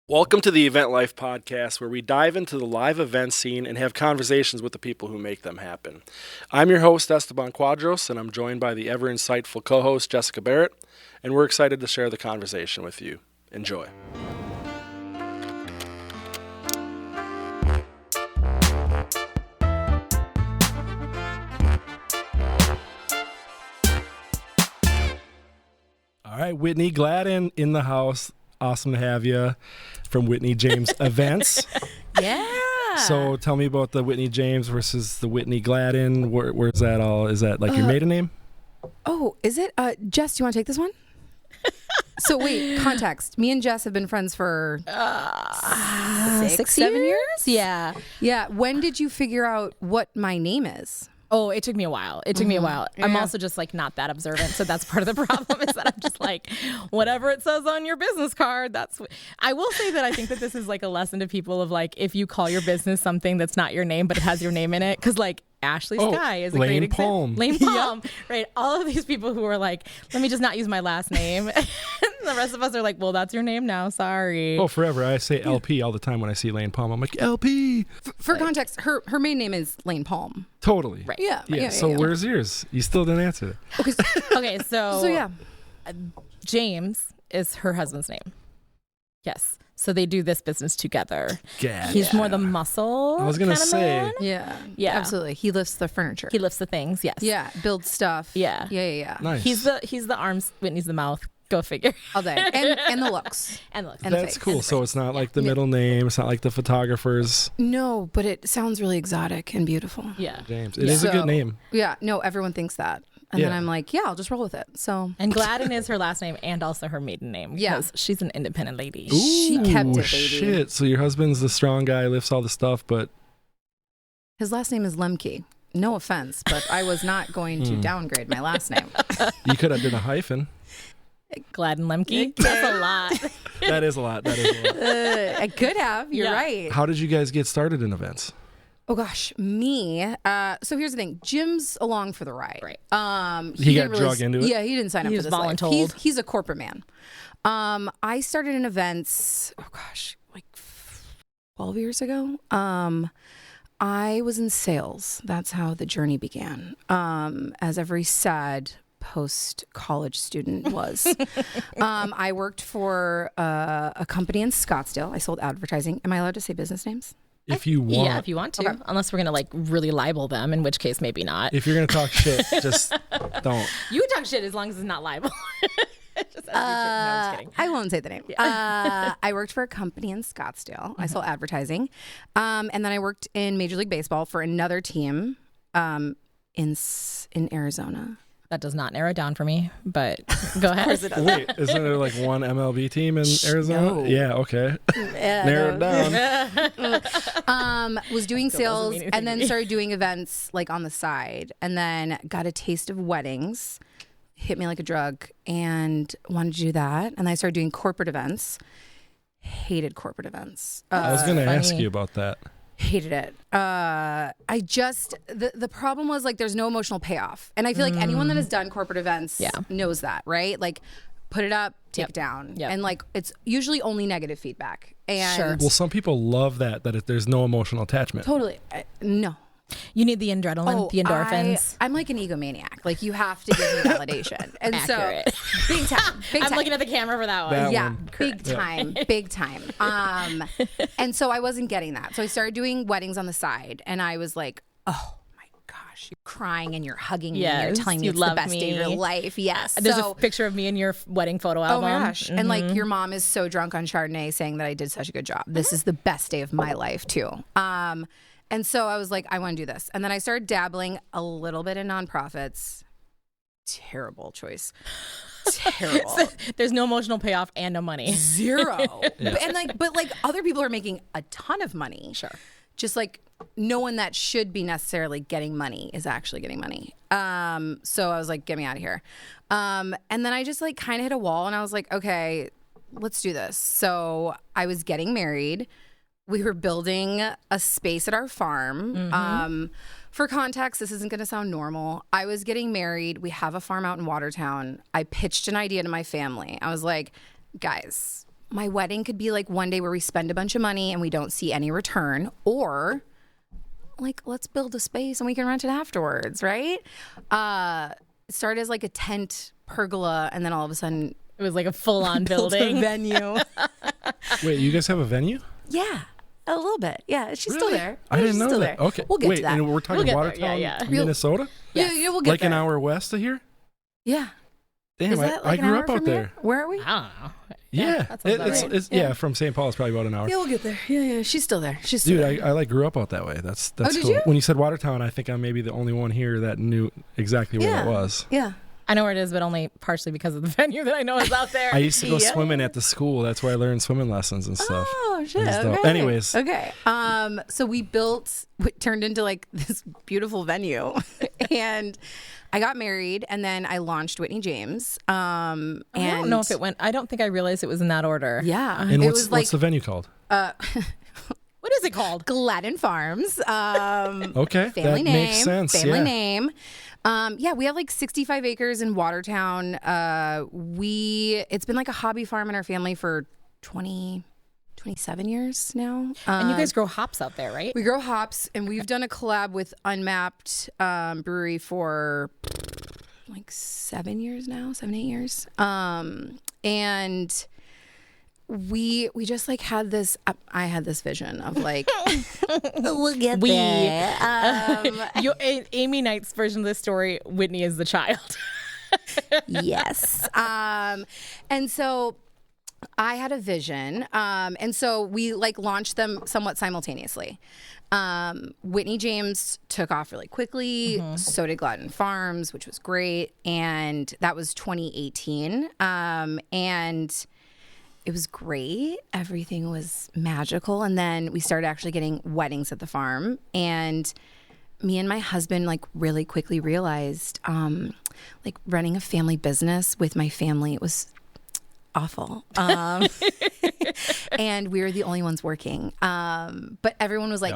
Welcome to the Event Life Podcast, where we dive into the live event scene and have conversations with the people who make them happen. I'm your host, Esteban Quadros, and I'm joined by the ever-insightful co-host, Jessica Barrett, and we're excited to share the conversation with you. Enjoy. All right, Whitney Gladden in the house. Awesome to have you from Whitney James Events. Yeah. So tell me about the Whitney James versus the Whitney Gladden. Where's that all? Is that like your maiden name? Oh, is it? Jess, do you want to take this one? So wait, context. Me and Jess have been friends for 6-7 years? Yeah. Yeah. When did you figure out what my name is? Oh, it took me a while. Yeah. I'm also just like not that observant. So that's part of the problem is that I'm just like, whatever it says on your business card, I will say that I think that this is like a lesson to people of like, if you call your business something that's not your name, but it has your name in it. Cause like Ashley Sky is a Lane great example. Palm. Lane Palm. Right. All of these people who are like, let me just not use my last name. And the rest of us are like, well, that's your name now. Sorry. Oh, forever. I say LP all the time when I see Lane Palm. I'm like, LP. For context, her main name is Lane Palm. Totally. Right. Yeah. So where's yours? You still didn't answer that. Okay. So yeah. James is her husband's name. Yes. So they do this business together. Yeah. He's more the muscle. I was gonna kinda say. man. Yeah. Absolutely. He lifts the furniture. He lifts the things. Yes. Yeah. Builds stuff. Yeah. Yeah. Nice. He's the arms. Whitney's the mouth. Go figure. All day. And the looks. And look. And the That's face. cool. So it's not like the middle name. It's not like the photographers. No, but it sounds really exotic and beautiful. Yeah. James. It is a good name. Yeah. No, everyone thinks that. And then Yeah. I'm like, yeah, I'll just roll with it. So And Gladden is her last name and also her maiden name. Yeah. Because she's an independent lady. She kept it, baby. Shit. So your husband's the strong guy, lifts all the stuff, but His last name is Lemke. No offense, but I was not going to downgrade my last name. you could have done a hyphen. Gladden Lemke. That's a lot. That is a lot. I could have. You're Yeah. right. How did you guys get started in events? Oh gosh, me. So here's the thing. Jim's along for the ride. Right. He got didn't drugged into it? Yeah, he didn't sign up He for was this life. voluntold. He's a corporate man. I started in events. Oh gosh, like 12 years ago. I was in sales. That's how the journey began. As every sad post-college student was. I worked for a company in Scottsdale. I sold advertising. Am I allowed to say business names? If you want. Yeah, if you want to. Unless we're going to like really libel them, in which case maybe not. If you're going to talk shit, just don't. You can talk shit as long as it's not libel. Just as no, I'm just kidding. I won't say the name. I worked for a company in Scottsdale. I sold advertising. And then I worked in Major League Baseball for another team in Arizona. That does not narrow it down for me, but go ahead. Wait, isn't there like one MLB team in Arizona? no. Yeah, okay. Narrow it down. Was doing sales mean anything and to then me. started doing events like on the side, and then got a taste of weddings, hit me like a drug, and wanted to do that. And I started doing corporate events. Hated corporate events. I was going to funny. ask you about that. Hated it. The problem was like there's no emotional payoff. And I feel like anyone that has done corporate events knows that, right? Like put it up, take it down. Yep. And like it's usually only negative feedback. And Sure. Well, some people love that there's no emotional attachment. totally no. You need the adrenaline, the endorphins. I'm like an egomaniac. Like you have to give me validation. And Accurate. so big time. Big I'm time. looking at the camera for that one. That Yeah, one. big time, big time. And so I wasn't getting that. So I started doing weddings on the side, and I was like, oh my gosh, you're crying and you're hugging me and you're Yes, telling me you it's the love best day of your me. life. Yes. There's so, a picture of me in your wedding photo oh album. my gosh. And like your mom is so drunk on Chardonnay saying that I did such a good job. This is the best day of my life too. And so I was like, I want to do this. And then I started dabbling a little bit in nonprofits. Terrible choice. Terrible. There's no emotional payoff and no money. Zero. But like other people are making a ton of money. Sure. Just like no one that should be necessarily getting money is actually getting money. So I was like, get me out of here. And then I just like kind of hit a wall and I was like, okay, let's do this. So I was getting married. We were building a space at our farm. For context, this isn't going to sound normal. I was getting married. We have a farm out in Watertown. I pitched an idea to my family. I was like, guys, my wedding could be like one day where we spend a bunch of money and we don't see any return, or like, let's build a space and we can rent it afterwards, right? It started as like a tent pergola, and then all of a sudden It was like a full-on building. a venue. Wait, you guys have a venue? Yeah, a little bit. Yeah, she's still Really? there. I Yeah, didn't she's know still that. there. Okay. We'll get Wait, to that. and we're talking We'll get there, Watertown, yeah. Minnesota? Yeah, we'll get Like there. an hour west of here? Yeah. Damn, Is that I like an grew hour up out from here? there. Where are we? I don't know. Yeah, that sounds about right. it's Yeah. from St. Paul. It's probably about an hour. Yeah, we'll get there. Yeah, she's still there. She's still Dude, there. I like grew up out that way. That's did cool. you? When you said Watertown, I think I'm maybe the only one here that knew exactly where it was. Yeah. I know where it is, but only partially because of the venue that I know is out there. I used to go Yeah. swimming at the school. That's where I learned swimming lessons and stuff. Oh shit. That was dope. Okay. Anyways. Okay. So we built what turned into like this beautiful venue, and I got married, and then I launched Whitney James. And I don't know if it went. I don't think I realized it was in that order. Yeah. And it what's was like the venue called? What is it called? Gladden Farms. Okay, Family that name. makes sense. Family yeah. name. Yeah, we have like 65 acres in Watertown. It's been like a hobby farm in our family for 27 years now. And you guys grow hops out there, right? We grow hops, and we've done a collab with Unmapped Brewery for like 7 years now, 7, 8 years. And we just like had this. I had this vision of like we'll get there. Amy Knight's version of this story, Whitney is the child. Yes. And so I had a vision. And so we like launched them somewhat simultaneously. Whitney James took off really quickly. So did Gladden Farms, which was great. And that was 2018. And it was great. Everything was magical. And then we started actually getting weddings at the farm. And me and my husband like really quickly realized like running a family business with my family, it was awful. And we were the only ones working. But everyone was like,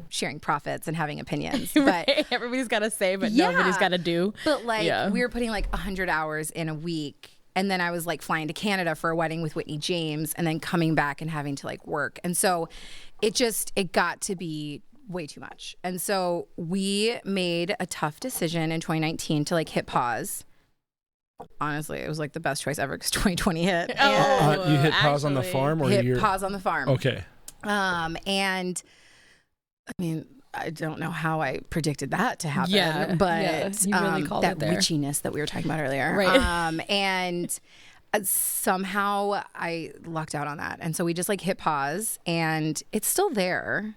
sharing profits and having opinions. But Everybody's got to say, but Yeah. nobody's got to do. But like Yeah. we were putting like 100 hours in a week. And then I was like flying to Canada for a wedding with Whitney James and then coming back and having to like work. And so it got to be way too much. And so we made a tough decision in 2019 to like hit pause. Honestly, it was like the best choice ever because 2020 hit. And You hit pause on the actually, farm, or hit you're pause on the farm. okay? And I mean, I don't know how I predicted that to happen, Yeah, but yeah, you really called that it there. witchiness that we were talking about earlier. Right. And somehow I lucked out on that. And so we just like hit pause, and it's still there.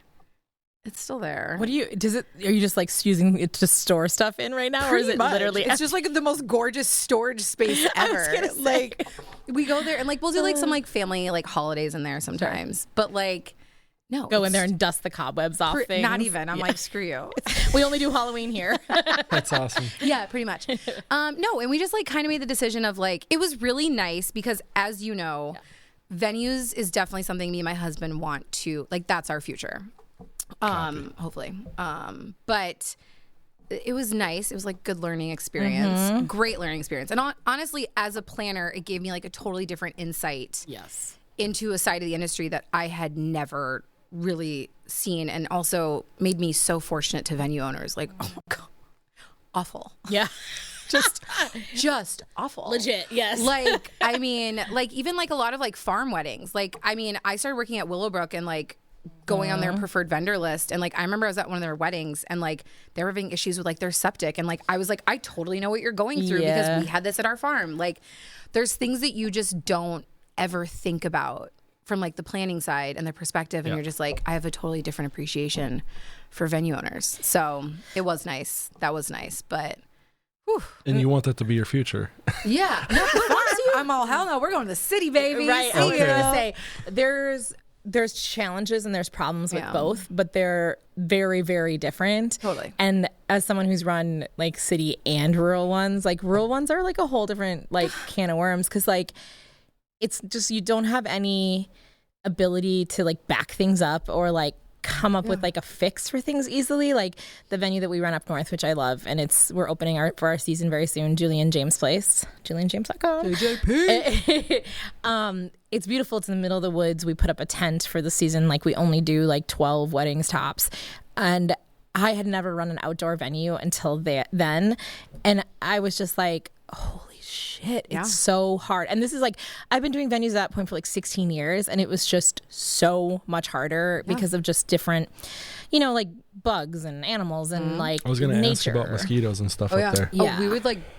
It's still there. What are you just like using it to store stuff in right now? Or is Pretty it much. literally? It's just like the most gorgeous storage space ever. gonna say. Like we go there and like we'll do like some like family like holidays in there sometimes. But like no. go in it's there and dust the cobwebs off things. not even. I'm Yeah. like, screw you. We only do Halloween here. That's awesome. Yeah, pretty much. No, and we just like kind of made the decision of like, it was really nice because as you know, venues is definitely something me and my husband want to, like, that's our future. Hopefully. But it was nice. It was like good learning experience, great learning experience. And honestly, as a planner, it gave me like a totally different insight Yes. into a side of the industry that I had never really seen, and also made me so fortunate to venue owners. Like, oh my God, awful. Yeah. Just awful. Legit. Yes. Like, I mean, like even like a lot of like farm weddings. Like, I mean, I started working at Willowbrook and like going on their preferred vendor list. And like, I remember I was at one of their weddings and like they were having issues with like their septic. And like, I was like, I totally know what you're going through because we had this at our farm. Like, there's things that you just don't ever think about from like the planning side and the perspective. And you're just like, I have a totally different appreciation for venue owners. So it was nice. That was nice. But whew. And you want that to be your future. Yeah. No, the farm, I'm all, hell no, we're going to the city, baby. Right. See I was ya. gonna say there's challenges and there's problems with Yeah. both, but they're very, very different. Totally. And as someone who's run like city and rural ones, like rural ones are like a whole different like can of worms, because like it's just you don't have any ability to like back things up or like come up with like a fix for things easily. Like the venue that we run up north, which I love, and we're opening for our season very soon, Julian James Place, julianjames.com. JJP. It's beautiful. It's in the middle of the woods. We put up a tent for the season. Like we only do like 12 weddings tops. And I had never run an outdoor venue until then. And I was just like, holy shit, it's so hard. And this is like, I've been doing venues at that point for like 16 years, and it was just so much harder because of just different, like bugs and animals and like I was going to ask nature. about mosquitoes and stuff up there. Yeah.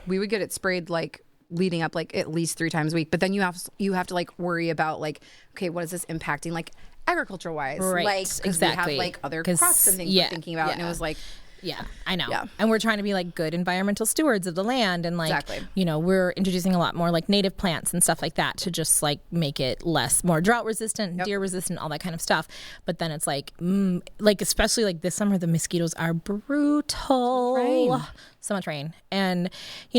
We would get it sprayed like leading up like at least 3 times a week, but then you have to like worry about like, okay, what is this impacting like agriculture wise? Right, like, exactly. We have like other crops and things we're thinking about, and it was like, yeah, I know. Yeah. And we're trying to be like good environmental stewards of the land, and like, we're introducing a lot more like native plants and stuff like that to just like make it more drought resistant, deer resistant, all that kind of stuff. But then it's like especially like this summer, the mosquitoes are brutal. Rain. So much rain, and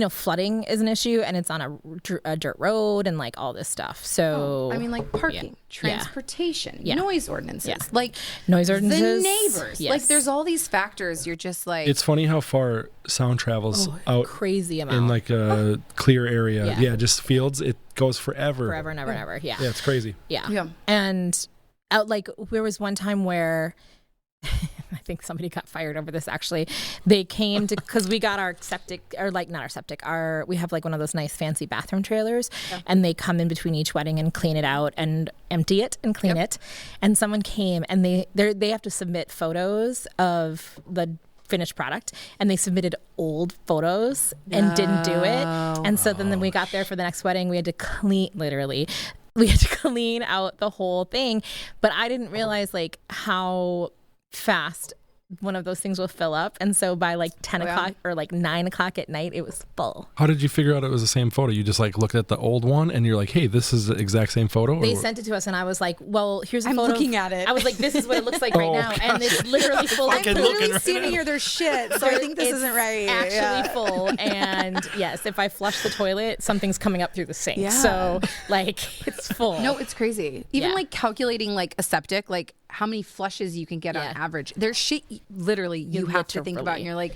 flooding is an issue, and it's on a dirt road and like all this stuff. So like parking, transportation, noise ordinances, like noise ordinances, the neighbors. Like there's all these factors. You're just like, it's funny how far sound travels out crazy amount in like a clear area. Yeah, just fields. It goes forever and ever. Yeah, it's crazy. Yeah. And like there was one time where I think somebody got fired over this. Actually, they came to because we got our septic, or like not our septic, we have like one of those nice fancy bathroom trailers, and they come in between each wedding and clean it out and empty it and clean it. And someone came and they have to submit photos of the finished product, and they submitted old photos and didn't do it. And so then we got there for the next wedding. We had to clean out the whole thing, but I didn't realize like how fast one of those things will fill up, and so by like 10 o'clock or like 9 o'clock at night it was full. How did you figure out it was the same photo? You just like looked at the old one and you're like, hey, this is the exact same photo? They sent it to us, and I was like, well, here's a photo. I'm looking at it. I was like, this is what it looks like right now. And it's literally full. I'm literally standing here, there's shit, so I think this isn't right. Actually full. And yes, if I flush the toilet, something's coming up through the sink. So like it's full. No, it's crazy. Even like calculating like a septic, like how many flushes you can get on average. There's shit literally you have to think about, and you're like,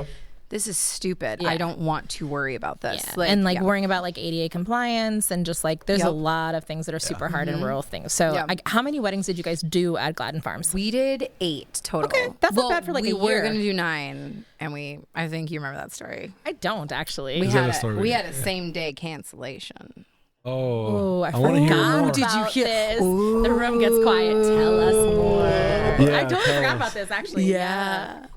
this is stupid. I don't want to worry about this. Yeah. Like, and like worrying about like ADA compliance, and just like there's a lot of things that are super hard in rural things. So how many weddings did you guys do at Gladden Farms? We did 8 total. Okay, that's not bad for like a year. We were going to do 9, and I think you remember that story. I don't actually. We had a same day cancellation. Oh, I want to hear more. Did you hear this? The room gets quiet. Tell us more. Yeah, I totally forgot about this, actually. Yeah.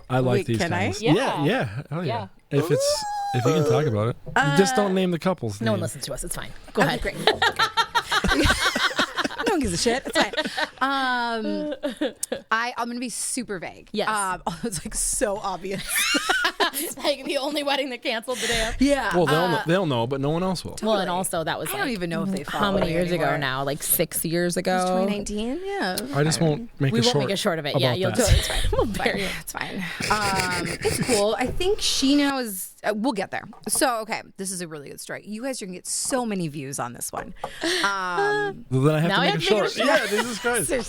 I like these things. Yeah. Oh yeah. If you can talk about it, just don't name the couples. No one listens to us. It's fine. Go ahead. Great. No one gives a shit. It's fine. I'm gonna be super vague. Yes. It's like so obvious. It's like the only wedding that canceled the day of. Yeah. Well, they'll know, but no one else will. Well, and also that was I don't even know if they how many years ago now? Like 6 years ago. It was 2019. Yeah. I just won't make we a won't short. make a short of it. Yeah, you'll do it. It's fine. We'll bury it. It's fine. It's cool. I think she now is. We'll get there. So okay, this is a really good story. You guys are gonna get so many views on this one. Well, then I have to make it short. Yeah, Jesus Christ. Sorry.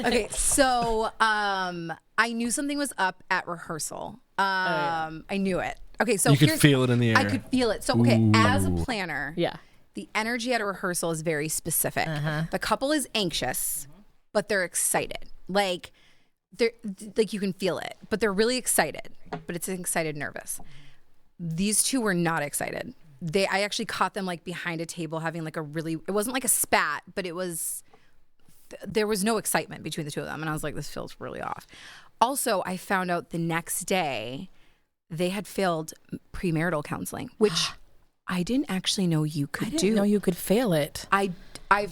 Okay. So I knew something was up at rehearsal. I knew it. Okay, so you could feel it in the air. I could feel it. So okay, as a planner, the energy at a rehearsal is very specific. The couple is anxious, but they're excited. Like you can feel it, but they're really excited. But it's excited, nervous. These two were not excited. I actually caught them like behind a table having like it wasn't like a spat, but there was no excitement between the two of them. And I was like, this feels really off. Also, I found out the next day they had failed premarital counseling, which I didn't actually know you could do. I didn't know you could fail it. I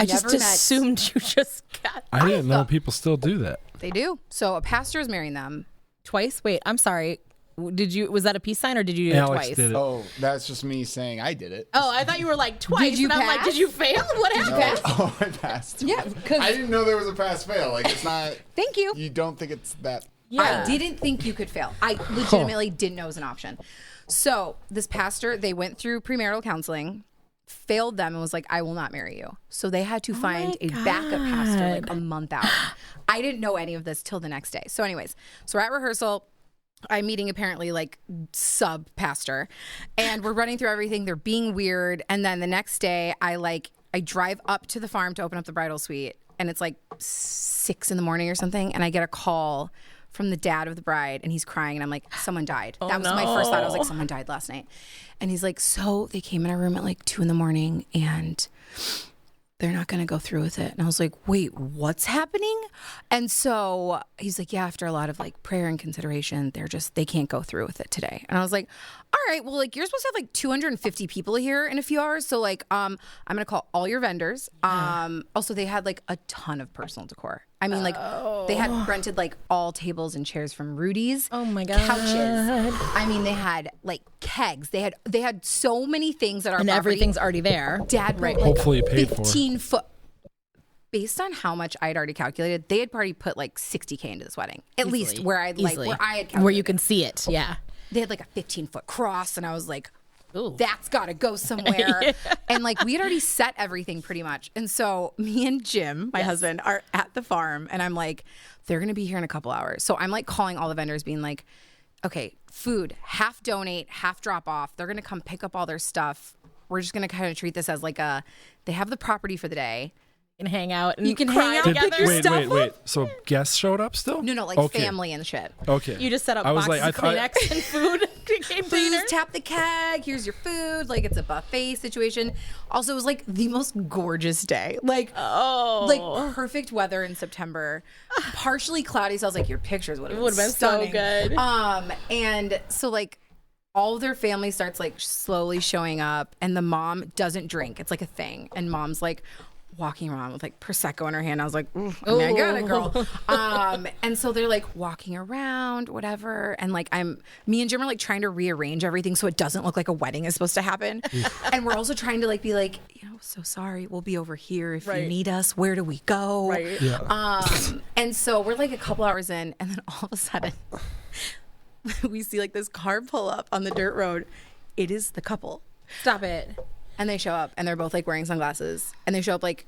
just assumed you just got. I didn't know people still do that. They do. So a pastor is marrying them twice. Wait, I'm sorry. Was that a peace sign, or did you do Alex it twice? Did it. Oh, that's just me saying I did it. Oh, I thought you were like twice. Did you and I'm pass? like, did you fail? What happened? Oh, I passed. Yeah, because I didn't know there was a pass fail. Like it's not. Thank you. You don't think it's that. Yeah. I didn't think you could fail. I legitimately didn't know it was an option. So this pastor, they went through premarital counseling, failed them and was like, I will not marry you. So they had to find a backup pastor like a month out. I didn't know any of this till the next day. So anyways, so we're at rehearsal. I'm meeting apparently like sub pastor, and we're running through everything. They're being weird. And then the next day I drive up to the farm to open up the bridal suite, and it's like 6 a.m. or something. And I get a call from the dad of the bride, and he's crying, and I'm like, someone died. That was my first thought. I was like, someone died last night. And he's like, so they came in our room at like 2 a.m. and they're not going to go through with it. And I was like, wait, what's happening? And so he's like, yeah, after a lot of like prayer and consideration, they can't go through with it today. And I was like, all right, well, like you're supposed to have like 250 people here in a few hours. So like, I'm going to call all your vendors. Also they had like a ton of personal decor. I mean, like they had rented like all tables and chairs from Rudy's. Oh my God. Couches. I mean, they had like kegs. They had so many things at our and property. everything's already there. Dad, right? Hopefully you paid for 15-foot. Based on how much I'd already calculated, they had probably put like $60K into this wedding, at least where I had calculated. Where you can see it. Yeah. They had like a 15-foot cross, and I was like, ooh, that's got to go somewhere. Yeah. And like we had already set everything pretty much. And so me and Jim, my husband, are at the farm, and I'm like, they're going to be here in a couple hours. So I'm like calling all the vendors being like, okay, food, half donate, half drop off. They're going to come pick up all their stuff. We're just going to kind of treat this as like they have the property for the day. And hang out. And you can hang out and pick your stuff. Wait. So guests showed up still? No, like family and shit. Okay. You just set up boxes of Kleenex and food containers. Tap the keg. Here's your food. Like it's a buffet situation. Also, it was like the most gorgeous day. Like perfect weather in September. Partially cloudy. So I was like, your pictures would have been stunning. So good. And so like all of their family starts like slowly showing up, and the mom doesn't drink. It's like a thing. And mom's like walking around with like Prosecco in her hand. I was like, I got it, girl. And so they're like walking around, whatever. And like me and Jim are like trying to rearrange everything so it doesn't look like a wedding is supposed to happen. And we're also trying to like be like, so sorry, we'll be over here if you need us. Where do we go? Right. Yeah. And so we're like a couple hours in, and then all of a sudden we see like this car pull up on the dirt road. It is the couple. Stop it. And they show up, and they're both like wearing sunglasses, and they show up like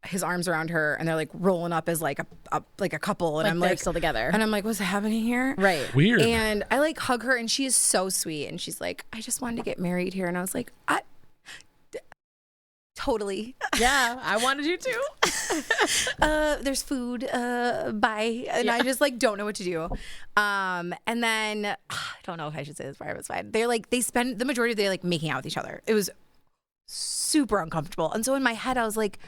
his arms around her, and they're like rolling up as like a couple, and like I'm they're like still together. And I'm like, what's happening here? Right. Weird. And I like hug her, and she is so sweet, and she's like, I just wanted to get married here, and I was like, totally. Yeah, I wanted you to. There's food. Bye. And I just like don't know what to do. And then I don't know if I should say this part, but it's fine. They're like they spend the majority of the day like making out with each other. It was super uncomfortable. And so in my head, I was like,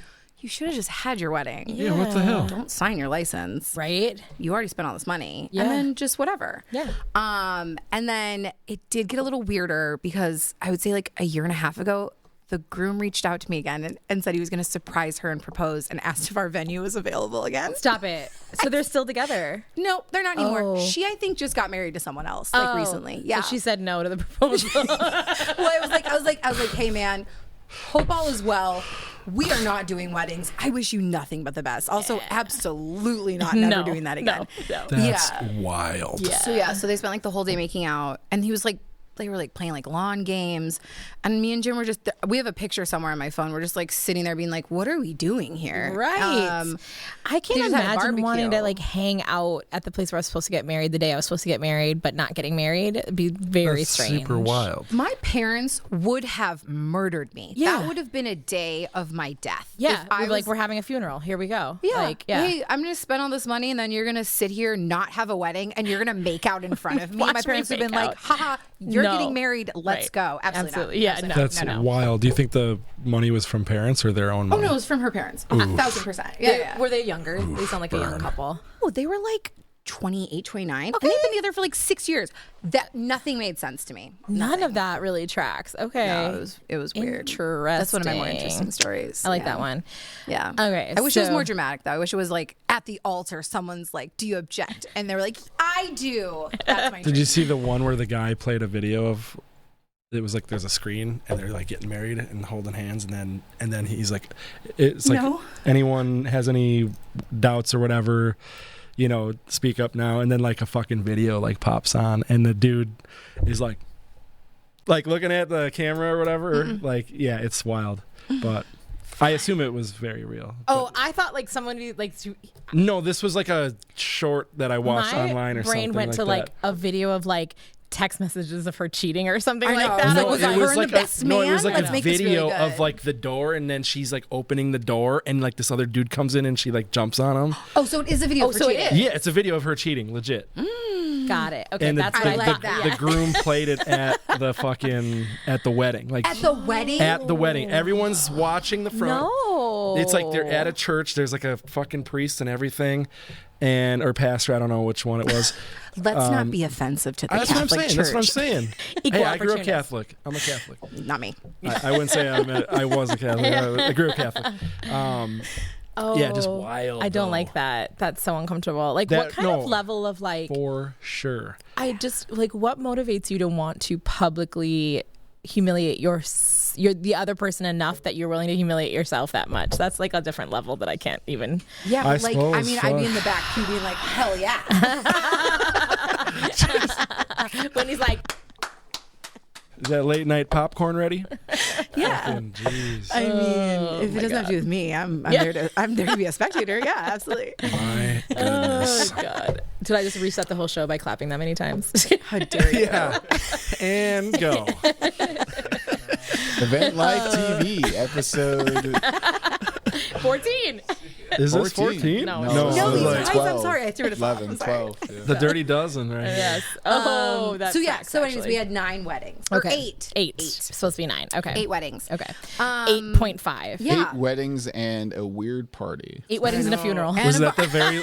you should have just had your wedding. Yeah, what the hell? Don't sign your license. Right. You already spent all this money. Yeah. And then just whatever. Yeah. And then it did get a little weirder because I would say like a year and a half ago, the groom reached out to me again and said he was going to surprise her and propose and asked if our venue was available again. Stop it. So they're still together? No, they're not anymore. Oh. She, I think, just got married to someone else like recently. Yeah. So she said no to the proposal. Well, I was like, hey man, hope all is well. We are not doing weddings. I wish you nothing but the best. Also, absolutely not never doing that again. No. That's wild. Yeah. So they spent like the whole day making out, and he was like, they were like playing like lawn games, and me and Jim were just we have a picture somewhere on my phone. We're just like sitting there being like, what are we doing here? Right. I can't just had a imagine wanting to barbecue. like hang out at the place where I was supposed to get married the day I was supposed to get married, but not getting married. It'd be very That's strange. super wild. My parents would have murdered me. Yeah. That would have been a day of my death. Yeah. If I We're like, was- we're having a funeral. Here we go. Yeah. Like, yeah. Hey, I'm going to spend all this money, and then you're going to sit here, not have a wedding, and you're going to make out in front of me. Watch My parents me would have been make like, out. haha, you're No. getting married. Let's Right. go. Absolutely. Yeah. Not. No. That's wild. Do you think the money was from parents or their own Oh, money? no, it was from her parents. 1,000%. Yeah. Were they younger? They sound like a young couple. Oh, they were like 28, 29. And they've been together for like 6 years. That nothing made sense to me. None of that really tracks. Okay. No, it was weird. Interesting. That's one of my more interesting stories. I like Yeah. that one. Yeah. Okay, I wish it was so- more dramatic though. I wish it was like at the altar, someone's like, "Do you object?" And they were like, "I do." That's my. Did you see the one where the guy played a video of? It was like there's a screen and they're like getting married and holding hands, and then he's like, it's like No. anyone has any doubts or whatever, speak up now. And then like a fucking video like pops on and the dude is like like looking at the camera or whatever. Like, yeah, it's wild. But I assume it was very real. Oh, I thought like somebody like No, this was like a short that I watched online or something. My brain went like to that. like a video of like text messages of her cheating or something I like know. that. No, I was it like, was like it was like Let's a make this really video good. of like the door, and then she's like opening the door, and like this other dude comes in, and she like jumps on him. Oh, so it is a video for so it cheating. is. Yeah, it's a video of her cheating, legit. got it. Okay, And that's the, what I like the, that. the groom played it at the wedding, like At the wedding? at the wedding. Everyone's watching the front. No, It's like they're at a church. There's like a fucking priest and everything, or pastor. I don't know which one it was. Let's not be offensive to the That's Catholic what I'm saying. Church. That's what I'm saying. Equal Hey, I grew up opportunist. Catholic. I'm a Catholic. Not me. I wouldn't say I was a Catholic. I grew up Catholic. Yeah, just Oh, wild. I don't though. like that. That's so uncomfortable. Like, That- what kind of no. level of like? For sure. I just like what motivates you to want to publicly humiliate the other person enough that you're willing to humiliate yourself that much. That's like a different level that I can't even. Yeah, I but like, I suppose, mean, I'd be fuck. in the back pew being like, hell yeah. When he's like, Is that late night popcorn ready? Yeah. Fucking jeez. I mean, if it doesn't have to do with me, I'm there to be a spectator. Yeah, absolutely. My oh goodness. god, did I just reset the whole show by clapping that many times? How dare you? Yeah. And go. Event Live TV episode 14. Is this 14? No, no, it's No, it was these like guys, I'm sorry. I threw it off. 11, I'm sorry. 12. Yeah. the dirty dozen, right? Yes. Oh, that's so yeah. facts, So anyways, actually. we had 9 weddings. Or Okay. 8. Eight. Supposed to be 9. Okay. 8 weddings. Okay. Um, 8.5. Yeah. 8 weddings and a weird party. 8 weddings and a funeral. And Was a that bar- the very?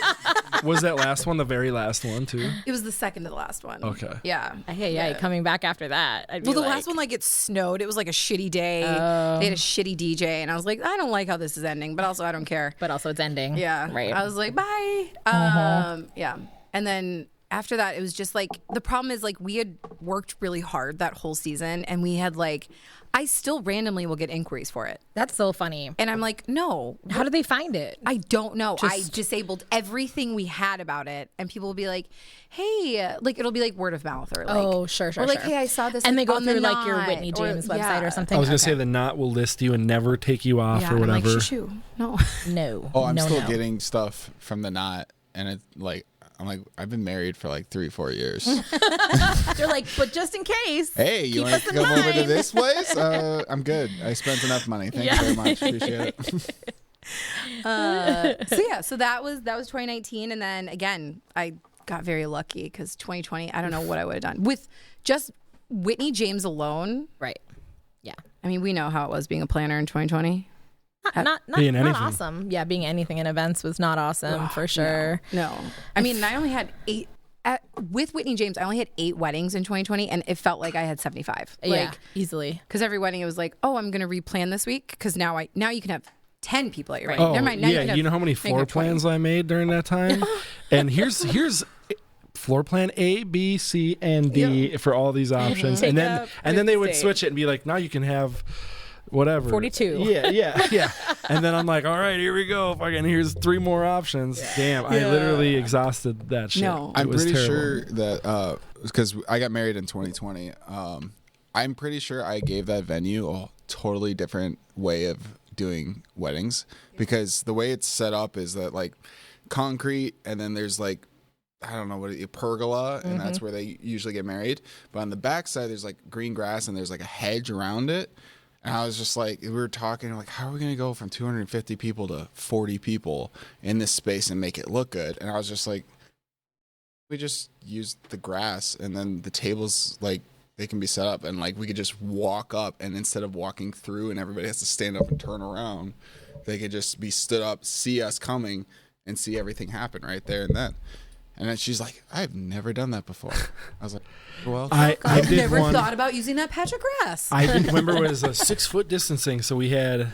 Was that last one the very last one too? It was the second to the last one. Okay. Yeah. Hey, yeah, coming back after that. I'd be Well, the like, last one, like, it snowed. It was like a shitty day. They had a shitty DJ, and I was like, I don't like how this is ending, but also I don't care. but also it's ending. Yeah. Right. I was like, bye. Yeah. And then after that, it was just like, the problem is, like, we had worked really hard that whole season, and we had, like, I still randomly will get inquiries for it. That's so funny. And I'm like, no. How do they find it? I don't know. I disabled everything we had about it, and people will be like, "Hey," like it'll be like word of mouth or like, Oh, sure. or like, "Hey, I saw this," And like, they go on the through like your Knot," Whitney James website yeah. or something. I was gonna Okay. say the Knot will list you and never take you off Yeah, or I'm like, whatever. shoo, no. No. Oh, I'm no, still no. getting stuff from the Knot, and it's like I'm like I've been married for like 3-4 years. They're like, but just in case. Hey, you keep want us to in come over to mind. this place? I'm good. I spent enough money. Thank you very much. Appreciate it. So that was 2019, and then again, I got very lucky because 2020, I don't know what I would have done with just Whitney James alone. Right. Yeah. I mean, we know how it was being a planner in 2020. Not Being not anything. awesome. Yeah, being anything in events was not awesome for sure. No, I mean, I only had 8. With Whitney James, I only had 8 weddings in 2020, and it felt like I had 75. Yeah, easily. Because every wedding, it was like, oh, I'm going to replan this week because now you can have 10 people at your Right. wedding. Oh, Never mind. Now yeah. can have, You know how many make floor it 20. plans I made during that time? And here's floor plan A, B, C, and D for all these options. Take And up then they would state. switch it and be like, now you can have whatever. 42. Yeah. And then I'm like, all right, here we go. Fucking here's 3 more options. Damn, I literally exhausted that shit. No. It I'm was pretty terrible. sure that because I got married in 2020. I'm pretty sure I gave that venue a totally different way of doing weddings because the way it's set up is that like concrete and then there's like I don't know what a pergola and that's where they usually get married. But on the backside there's like green grass and there's like a hedge around it. And I was just like, we were talking like, how are we going to go from 250 people to 40 people in this space and make it look good? And I was just like, we just use the grass and then the tables, like, they can be set up and like we could just walk up and instead of walking through and everybody has to stand up and turn around, they could just be stood up, see us coming and see everything happen right there and then. And then she's like, I've never done that before. I was like, well, I I've did never one. thought about using that patch of grass. I did, remember it was a 6-foot distancing, so we had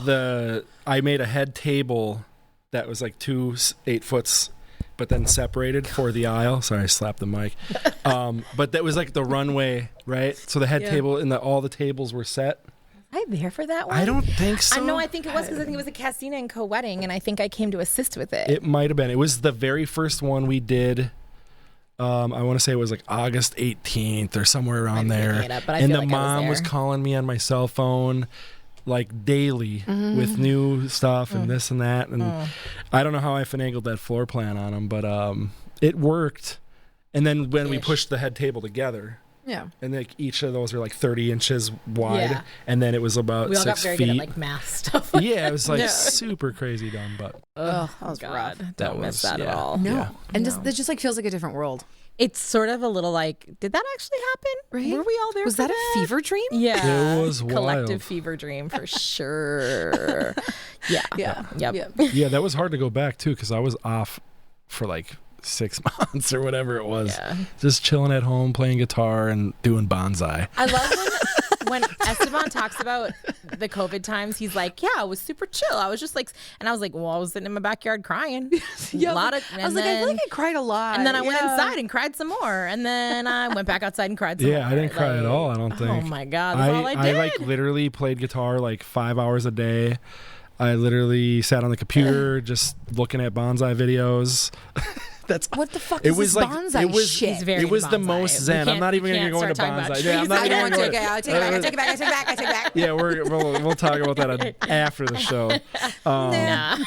I made a head table that was like 2 8-foots, but then separated for the aisle. Sorry, I slapped the mic. But that was like the runway, right? So the head table and all the tables were set. I there for that one? I don't think so. I know. I think it was because I think it was a Castina and Co wedding, and I think I came to assist with it. It might have been. It was the very first one we did. I want to say it was like August 18th or somewhere around Might be there. making it up, but I and feel the like I was mom was there. calling me on my cell phone like daily with new stuff and this and that. And I don't know how I finagled that floor plan on them, but it worked. And then when we pushed the head table together, Yeah. and like each of those were like 30 inches wide, Yeah. and then it was about We all got 6 very feet. good at like math stuff. Yeah, it was like Yeah. super crazy dumb, but Oh, that was God, rough. don't That miss was- that at yeah. all. No. Yeah. And just it just like feels like a different world. It's sort of a little like, did that actually happen? Right? Were we all there? Was for that a fever dream? Yeah, It was collective wild. fever dream for sure. Yeah, Yeah. yep. Yeah. yeah, that was hard to go back to because I was off for like 6 months or whatever it was. Yeah. Just chilling at home, playing guitar and doing bonsai. I love when Esteban talks about the COVID times. He's like, "Yeah, it was super chill. I was just like," and I was like, "Well, I was sitting in my backyard crying." Yeah, a lot of. I was like, I feel like I cried a lot. And then I went Yeah. inside and cried some more. And then I went back outside and cried some more. Yeah, I didn't cry at all, I don't think. Oh my God, that's all I did. like literally played guitar like 5 hours a day. I literally sat on the computer just looking at bonsai videos. That's What the fuck it is was this like bonsai it was shit? He's very it was the bonsai. most We zen. I'm can't- not even we going to go can't into start talking about bonsai. trees. Yeah, I'm not I even don't going want to to. go. Okay, I take it back. I take it back. I take it back. I take it back. Yeah, we'll talk about that after the show. Nah.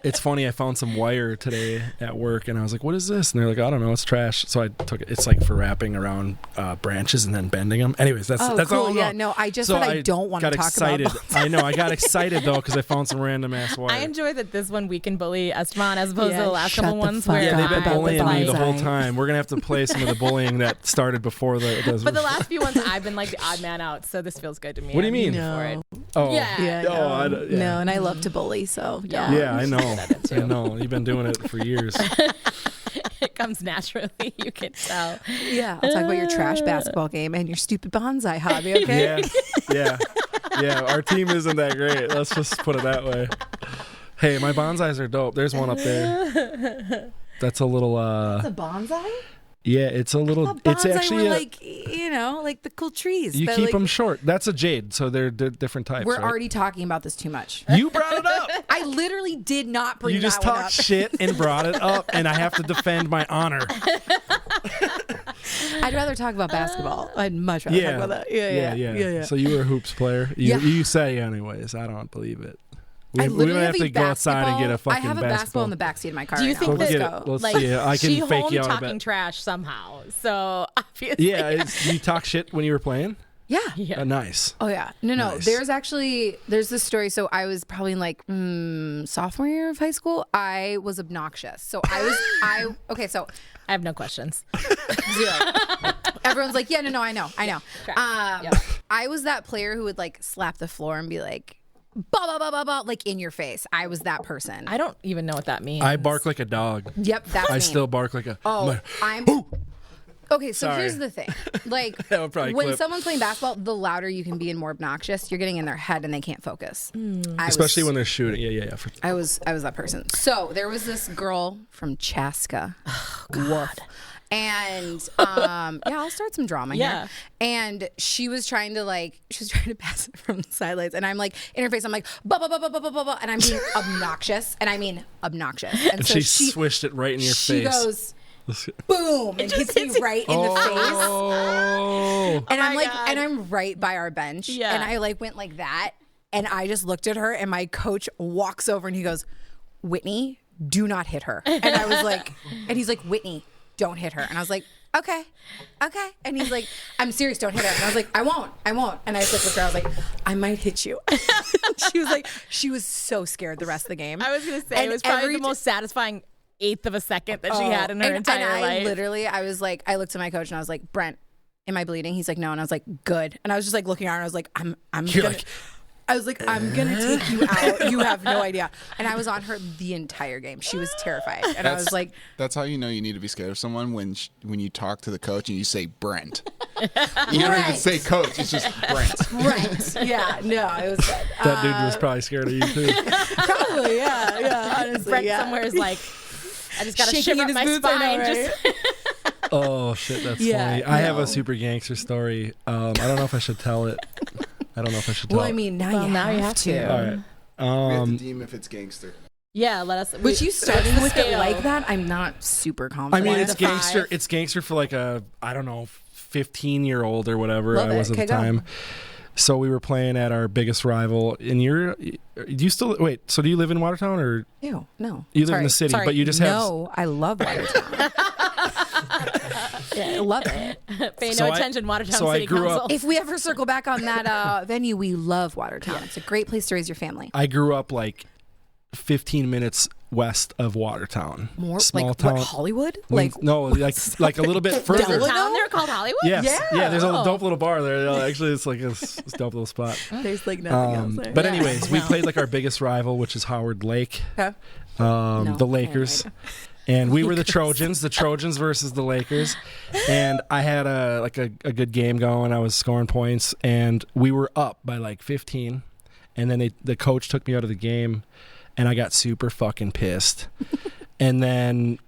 It's funny. I found some wire today at work, and I was like, "What is this?" And they're like, "I don't know. It's trash." So I took it. It's like for wrapping around branches and then bending them. Anyways, that's Oh, that's cool. all. I'm Yeah, going. no, I just So said I don't want to got talk excited. about bonsai. I know. I got excited though because I found some random ass wire. I enjoy that this one we can bully Esteban as opposed Yeah, to the last shut couple the ones fuck where Yeah, they've up been about the bullying me the whole bonsai. time. We're gonna have to play some of the bullying that started before the. But the last few ones I've been like the odd man out, so this feels good to me. What do you mean? I'm for it. Oh, Yeah. Yeah, Oh, no. I don't- yeah. No, and I love to bully, so yeah. Yeah, I know. That too. I know. You've been doing it for years. It comes naturally, you can tell. Yeah, I'll talk about your trash basketball game and your stupid bonsai hobby, okay? Yeah. Our team isn't that great. Let's just put it that way. Hey, my bonsais are dope. There's one up there. That's a little. It's a bonsai? Yeah, it's a little. A It's bonsai actually were a, like, like the cool trees. you that, keep like, them short. That's a jade, so they're different types. We're right? already talking about this too much. You brought it up. I literally did not bring You just that one talked up. shit and brought it up, and I have to defend my honor. I'd rather talk about basketball. I'd much rather talk about that. Yeah. So you were a hoops player. Yeah. You say anyways. I don't believe it. We I might literally have to go outside and get a fucking I have a basketball in the backseat of my car. Do you right think now. Go that get Let's it. go. Let's like see it. I can she fake home you out a talking bit. trash somehow? So obviously, Yeah, you talk shit when you were playing. Yeah. yeah. Nice. Oh yeah. No. Nice. There's this story. So I was probably in like sophomore year of high school. I was obnoxious. So okay. So I have no questions. zero. Everyone's like, yeah, no, I know. Correct. Yep. I was that player who would like slap the floor and be like, bah, bah, bah, bah, bah, like in your face. I was that person. I don't even know what that means. I bark like a dog. Yep, that's I me. still bark like a. Oh, I'm. Okay, so Sorry. here's the thing. Like, That would probably when clip. someone's playing basketball, the louder you can be and more obnoxious, you're getting in their head and they can't focus. Especially when they're shooting. Yeah. I was that person. So there was this girl from Chaska. Oh, God. And I'll start some drama Yeah. here. And she was trying to pass it from the sidelines, and I'm like in her face. I'm like blah blah blah blah blah blah blah, and I'm being obnoxious, and I mean obnoxious. And so she swished it right in your she face. goes boom and hits me right in the face. Oh. And I'm my like, God. and I'm right by our bench. Yeah. And I like went like that. And I just looked at her, and my coach walks over and he goes, Whitney, do not hit her. And I was like, and he's like, Whitney, don't hit her. And I was like, okay. And he's like, I'm serious, don't hit her. And I was like, I won't. And I just looked at her, I was like, I might hit you. She was so scared the rest of the game. I was gonna say And it was probably every the most satisfying eighth of a second that she had in her and entire I life. literally, I was like, I looked at my coach and I was like, Brent, am I bleeding? He's like, no. And I was like, good. And I was just like looking around and I was like, I'm You're gonna, like, I was like, I'm gonna take you out. You have no idea. And I was on her the entire game. She was terrified. And I was like, That's how you know you need to be scared of someone when you talk to the coach and you say Brent. You don't even say coach. It's just Brent. right. Yeah, no, it was good. That dude was probably scared of you too. Probably, yeah, honestly. Brent yeah. somewhere is like, I just gotta Shaking shiver in up my his boots, I spine. know, right? Oh shit, that's Yeah, funny. I have no. a super gangster story. I don't know if I should tell it. I don't know if I should tell Well, I it. mean, now Well, you now have you have to. to. All right. We have to deem if it's gangster. Yeah, let us. But you starting with it scale. like that, I'm not super I confident. mean, One it's to five. gangster. It's gangster for like a, I don't know, 15-year-old or whatever Love I it. was at Okay, the go. time. So we were playing at our biggest rival. And do you still wait? So do you live in Watertown or Ew, no. you live in the city? But you just have No, I love Watertown. I love it. Pay So no I- attention, Watertown so I City grew Council. up- If we ever circle back on that venue, we love Watertown. It's a great place to raise your family. I grew up like 15 minutes west of Watertown. More small like town. what, Hollywood? Like no, like a little bit further. Downtown there called Hollywood? Yes. Yeah, there's a Oh. dope little bar there. Actually, it's like this dope little spot. there's like nothing else there. But anyways, we played like our biggest rival, which is Howard Lake, Okay. No, the Lakers. And we were the Trojans versus the Lakers. And I had a good game going. I was scoring points, and we were up by like 15. And then the coach took me out of the game, and I got super fucking pissed. And then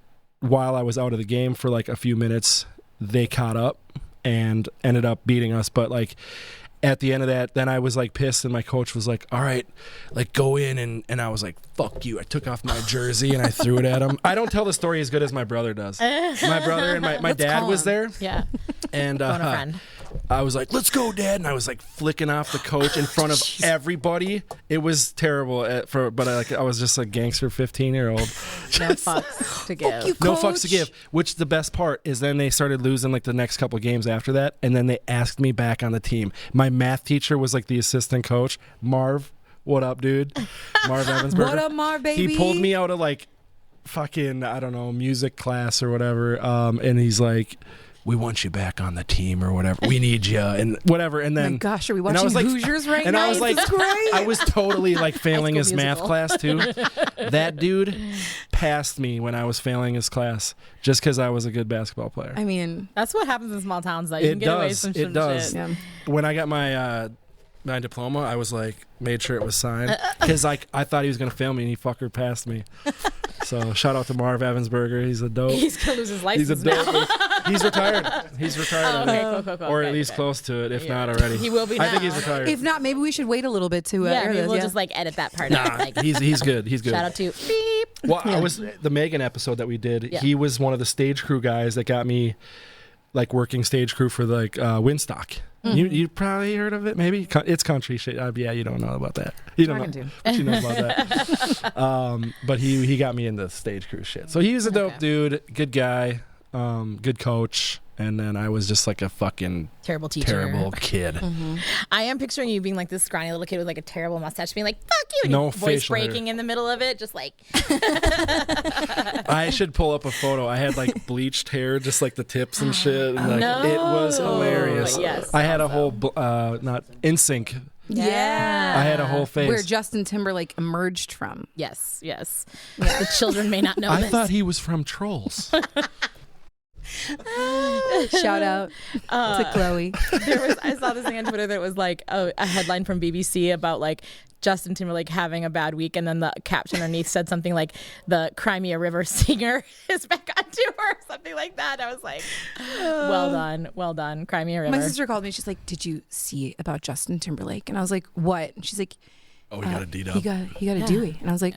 while I was out of the game for like a few minutes, they caught up and ended up beating us. But like at the end of that, then I was like pissed, and my coach was like, all right, like go in. And I was like, fuck you. I took off my jersey and I threw it at him. I don't tell the story as good as my brother does. My brother and my dad call was him. there. Yeah. And Phone a friend. I was like, let's go, Dad. And I was like flicking off the coach in front of everybody. It was terrible, but I was just a gangster 15-year-old. No fucks to give. you, No Coach. fucks to give. Which the best part is then they started losing like the next couple games after that. And then they asked me back on the team. My math teacher was like the assistant coach. Marv, what up, dude? Marv Evansberger. What up, Marv, baby? He pulled me out of like fucking, I don't know, music class or whatever. And he's like, we want you back on the team or whatever. We need you and whatever. And Oh then, my gosh, are we and I watching was like, Hoosiers right and now? I was like, This is great. I was totally like failing High his School math Musical. class too. That dude passed me when I was failing his class just because I was a good basketball player. I mean, That's what happens in small towns, though. You can It get away does. from It some does. shit. yeah. When I got my diploma, I was like, made sure it was signed because like I thought he was gonna fail me, and he fucker passed me. So shout out to Marv Evansberger. He's a dope. He's going to lose his He's a license now. dope. He's retired. He's retired. Oh, I okay, think. cool. Or Okay, at least okay. close to it, if Yeah. not already. He will be I think now. he's retired. If not, maybe we should wait a little bit to Yeah, air maybe this. we'll Yeah. just like edit that part Nah, out. Like, he's good. He's good. shout out to beep. Well, I was the Megan episode that we did. Yeah. He was one of the stage crew guys that got me like working stage crew for like Winstock. You probably heard of it, maybe. It's country shit. Yeah, you don't know about that. You don't know, Talking to. but you know about that. But he got me into stage crew shit. So he was a dope Okay. dude, good guy, good coach, and then I was just like a fucking Terrible teacher. terrible kid. I am picturing you being like this scrawny little kid with like a terrible mustache, being like, fuck you. And No your voice facial hair. breaking in the middle of it, just like, I should pull up a photo. I had like bleached hair, just like the tips and shit. And, like, it was hilarious. Yes, I had a whole not NSYNC. Yeah. I had a whole face. Where Justin Timberlake emerged from. yes. The children may not know I this. thought he was from Trolls. Shout out to Chloe. I saw this thing on Twitter that was like a headline from BBC about like Justin Timberlake having a bad week, and then the caption underneath said something like the Crimea River singer is back on tour or something like that. I was like, well done, Crimea River. My sister called me. She's like, "Did you see about Justin Timberlake?" And I was like, "What?" And she's like, Oh, he got a D-dub. He got a Dewey." And I was like,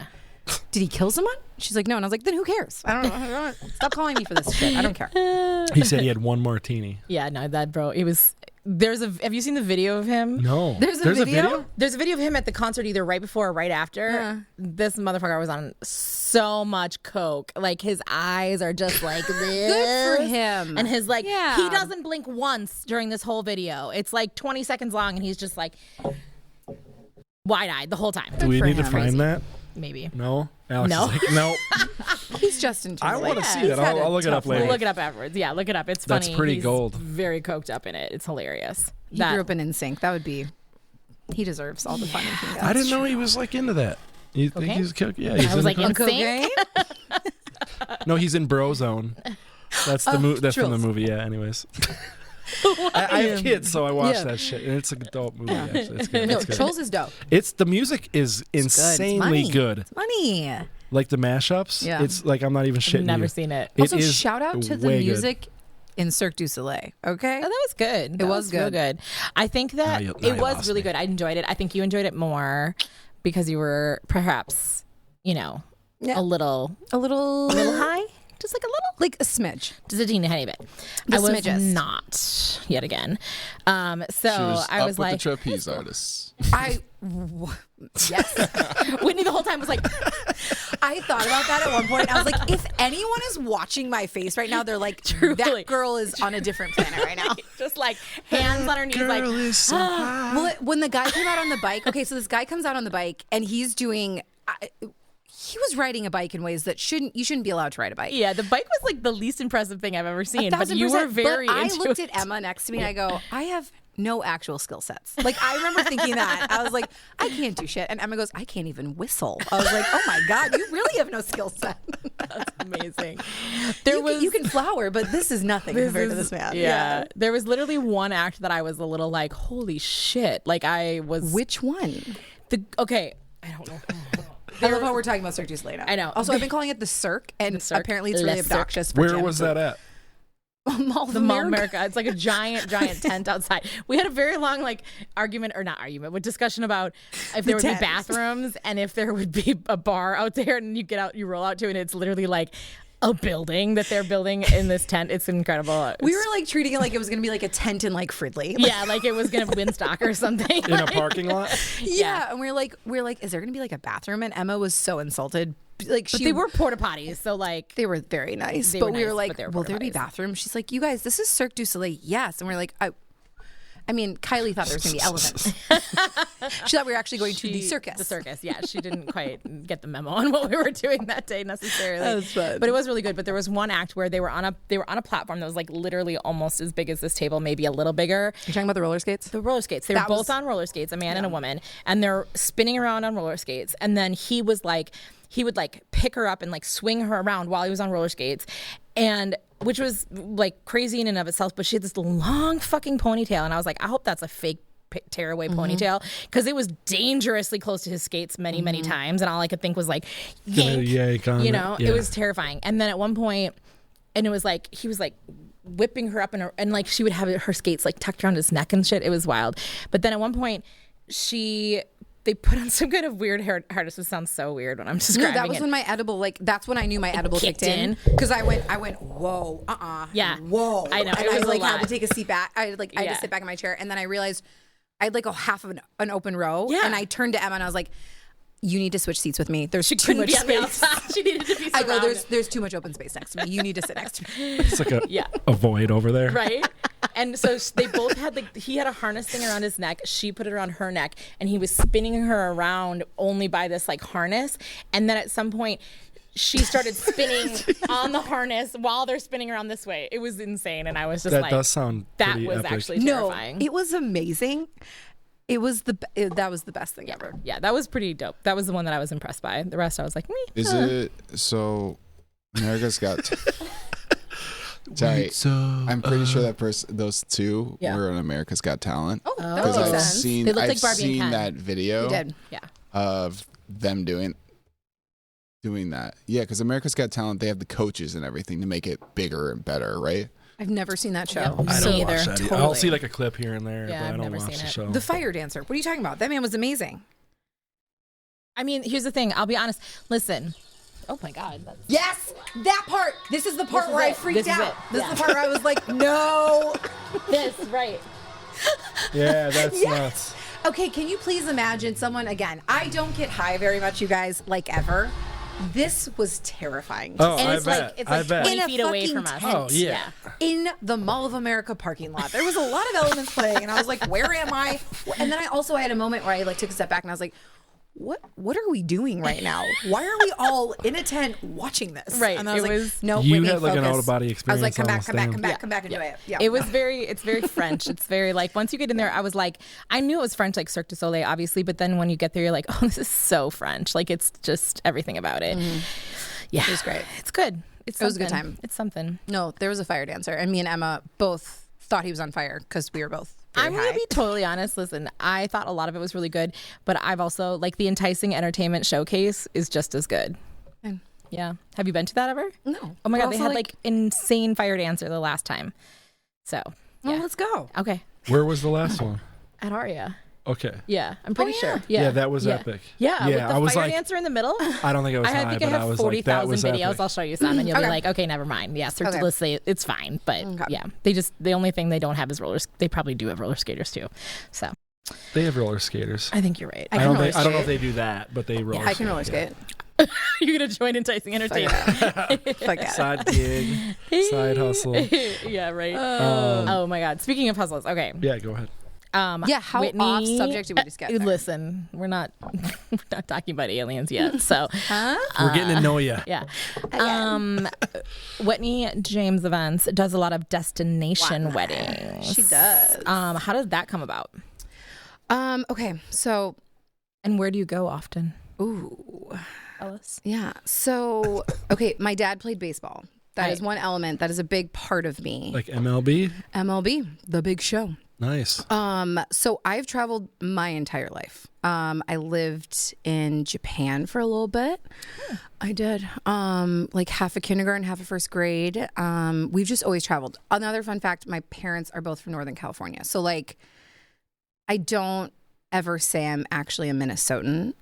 "Did he kill someone?" She's like, "No." And I was like, "Then who cares? I don't know. Stop calling me for this shit. I don't care." He said he had one martini. Yeah, no, that bro. It was. Have you seen the video of him? No. There's a video? There's a video of him at the concert either right before or right after. Yeah. This motherfucker was on so much coke. Like his eyes are just like this. Good for him. And his like Yeah. he doesn't blink once during this whole video. It's like 20 seconds long and he's just like wide-eyed the whole time. Do we for need to him. find that? Maybe. No. Alex No. is like, no. He's Justin I Timberlake. want to see He's that. had I'll a look it up tough later. We'll look it up afterwards. Yeah, look it up. It's funny. That's pretty He's gold. Very coked up in it. It's hilarious. He grew up in NSYNC. That would be. He deserves all the fun he can get. I didn't know he was like into that. You think Cocaine? he's yeah, he's I was in like, the in Cocaine? No, he's in Brozone. That's the that's from the Trolls. movie. Yeah. Anyways, I have kids, so I watch that shit, and it's a dope movie. Actually, it's good. No, It's good. Trolls is dope. It's the music is It's insanely money. good. It's money. Like the mashups. Yeah. It's like I'm not even shitting Never you. seen it. It Also, is shout out to the way good. music in Cirque du Soleil. Okay. Oh, that was good. That was real good. good. I think that Now it you was lost really me. good. I enjoyed it. I think you enjoyed it more because you were perhaps, Yeah. a little high, just like a little. like a smidge. Just a teeny tiny bit. The I was smidges. not yet again. So She was I up was with like, the trapeze artists. Yes. Whitney the whole time was like, I thought about that at one point. I was like, if anyone is watching my face right now, they're like, Truly. that girl is on a different planet right now. just like hands on her knees, like, is so high. Well, when the guy came out on the bike, okay, so this guy comes out on the bike and he's doing. He was riding a bike in ways that you shouldn't be allowed to ride a bike. yeah, the bike was like the least impressive thing I've ever seen. But 1000%. you were very But I into looked it. at Emma next to me and I go, I have no actual skill sets. Like, I remember thinking that. I was like, I can't do shit. And Emma goes, I can't even whistle. I was like, oh my God, you really have no skill set. That's amazing. You can flower, but this is nothing compared to this man. Yeah. There was literally one act that I was a little like, holy shit. Like I was. Which one? Okay. I don't know. I love how we're talking about Cirque du Soleil now. I know. Also, I've been calling it the Cirque, and Cirque. apparently it's really Le Cirque. obnoxious. For Where Jen. was that at? Mall of The Mall of America. America. It's like a giant tent outside. We had a very long argument, or not argument, but discussion about if there would tent. be bathrooms and if there would be a bar out there, and you roll out to it, and it's literally like a building that they're building in this tent. It's incredible. We were like treating it like it was going to be like a tent in like Fridley. Yeah, like it was gonna Winstock or something. In a parking lot? Yeah, and we're like, is there going to be like a bathroom? And Emma was so insulted. Like But they were porta potties, so like They were very nice, They but were we nice, were like, but they were will there be porta-potties. bathrooms? She's like, you guys, this is Cirque du Soleil. Yes. And we're like, I mean, Kylie thought there was going to be elephants. She thought we were actually going to the circus. The circus, yeah. She didn't quite get the memo on what we were doing that day necessarily. That was fun. But it was really good. But there was one act where they were on a platform that was like literally almost as big as this table, maybe a little bigger. You're talking about the roller skates? The roller skates. They were both on roller skates, a man and a woman, and they're spinning around on roller skates. And then he would pick her up and like swing her around while he was on roller skates, and which was like crazy in and of itself. But she had this long fucking ponytail, and I was like, I hope that's a fake tearaway ponytail, because it was dangerously close to his skates many times, and all I could think was like, yank, yank on you it. know, Yeah. it was terrifying. And then at one point, and it was like he was like whipping her up, and like she would have her skates like tucked around his neck and shit. It was wild. But then at one point, they put on some kind of weird harness. This sounds so weird when I'm describing No, that was it. when my edible, like, that's when I knew my edible kicked kicked in. in. Because I went, whoa, Yeah. whoa. I know, And it was I a like had lot. to take a seat back. I had Yeah. to sit back in my chair, and then I realized I had like a half of an open row. Yeah. And I turned to Emma and I was like, you need to switch seats with me. There's too Couldn't much be on the space. outside. She needed to be I surrounded. go, there's too much open space next to me. You need to sit next to me. It's like a void over there. Right? And so they both had he had a harness thing around his neck. She put it around her neck, and he was spinning her around only by this like harness. And then at some point, she started spinning on the harness while they're spinning around this way. It was insane, and I was just That like, does sound that pretty was epic. actually No, terrifying. it was amazing. It was that was the best thing ever. Yeah, that was pretty dope. That was the one that I was impressed by. The rest, I was like, meh. Is it so? America's Got. Sorry, I'm pretty sure that those two Yeah. were on America's Got Talent. Oh, that Because makes I've sense. seen They looked I've like Barbie and seen Ken. that video You did. Yeah. of them doing that. Yeah, because America's Got Talent, they have the coaches and everything to make it bigger and better, right? I've never seen that show. Yeah. I Me don't watch either. that. Totally. I'll see like a clip here and there, Yeah, but I I've don't never watch seen the it. show. The Fire Dancer. What are you talking about? That man was amazing. I mean, here's the thing. I'll be honest. Listen. Oh my God. That's... Yes, that part. This is the part This is where I it. freaked This is out. it. This Yeah. is the part where I was like, no. This, right. Yeah, that's nuts. Okay, can you please imagine someone, again, I don't get high very much, you guys, like ever. This was terrifying. Oh, And I it's bet. like it's I like bet. 20 In a feet away fucking from us. tent. Oh, yeah. In the Mall of America parking lot. There was a lot of elements playing, and I was like, where am I? And then I had a moment where I like took a step back and I was like, what are we doing right now? Why are we all in a tent watching this? Right, And I was it like, was- no, You Whitney, had, like, an focus. out-of-body I was like, experience come back, almost come back, then. come back, come back and do it. Yeah. It was it's very French. It's very like, once you get in there, I was like, I knew it was French, like Cirque du Soleil, obviously, but then when you get there, you're like, oh, this is so French. Like, it's just everything about it. Yeah. It was great. It's good. It was a good time. It's something. No, there was a fire dancer, and me and Emma both thought he was on fire because we were both very I'm high. going to be totally honest. Listen, I thought a lot of it was really good, but I've also, like, the Enticing Entertainment Showcase is just as good. And- Yeah. Have you been to that ever? No. Oh my But God, they also, had like insane fire dancer the last time. So, well, yeah. let's go. Okay. Where was the last one? At Aria. Okay. Yeah, I'm pretty sure. Yeah, that was epic. Yeah, with the I was fire like, dancer in the middle. I don't think I was high, think but I have was like, that 40,000 was videos. epic. I'll show you some, and you'll be Okay. like, okay, never mind. Yeah, search Okay. let's say it's fine, but yeah, the only thing they don't have is rollers. They probably do have roller skaters too. So They have roller skaters. I think you're right. I I don't roller know if skate. they do that, but they roller I can roller skate. You're gonna join Enticing Entertainment. Fuck yeah. Side gig, side hustle. Yeah, right. Oh my God. Speaking of hustles, okay. Yeah, go ahead. Yeah, how Whitney, off subject did we just get there? Listen, we're not talking about aliens yet, so We're getting to know you. yeah. Whitney James Events does a lot of destination weddings. She does. How does that come about? Okay, so And where do you go often? ooh. Ellis? Yeah. So, okay, my dad played baseball. That is Right. one element. That is a big part of me. Like MLB? MLB, the big show. Nice. So I've traveled my entire life. I lived in Japan for a little bit. I did. Like half a kindergarten, half a first grade. We've just always traveled. Another fun fact, my parents are both from Northern California. So like I don't ever say I'm actually a Minnesotan.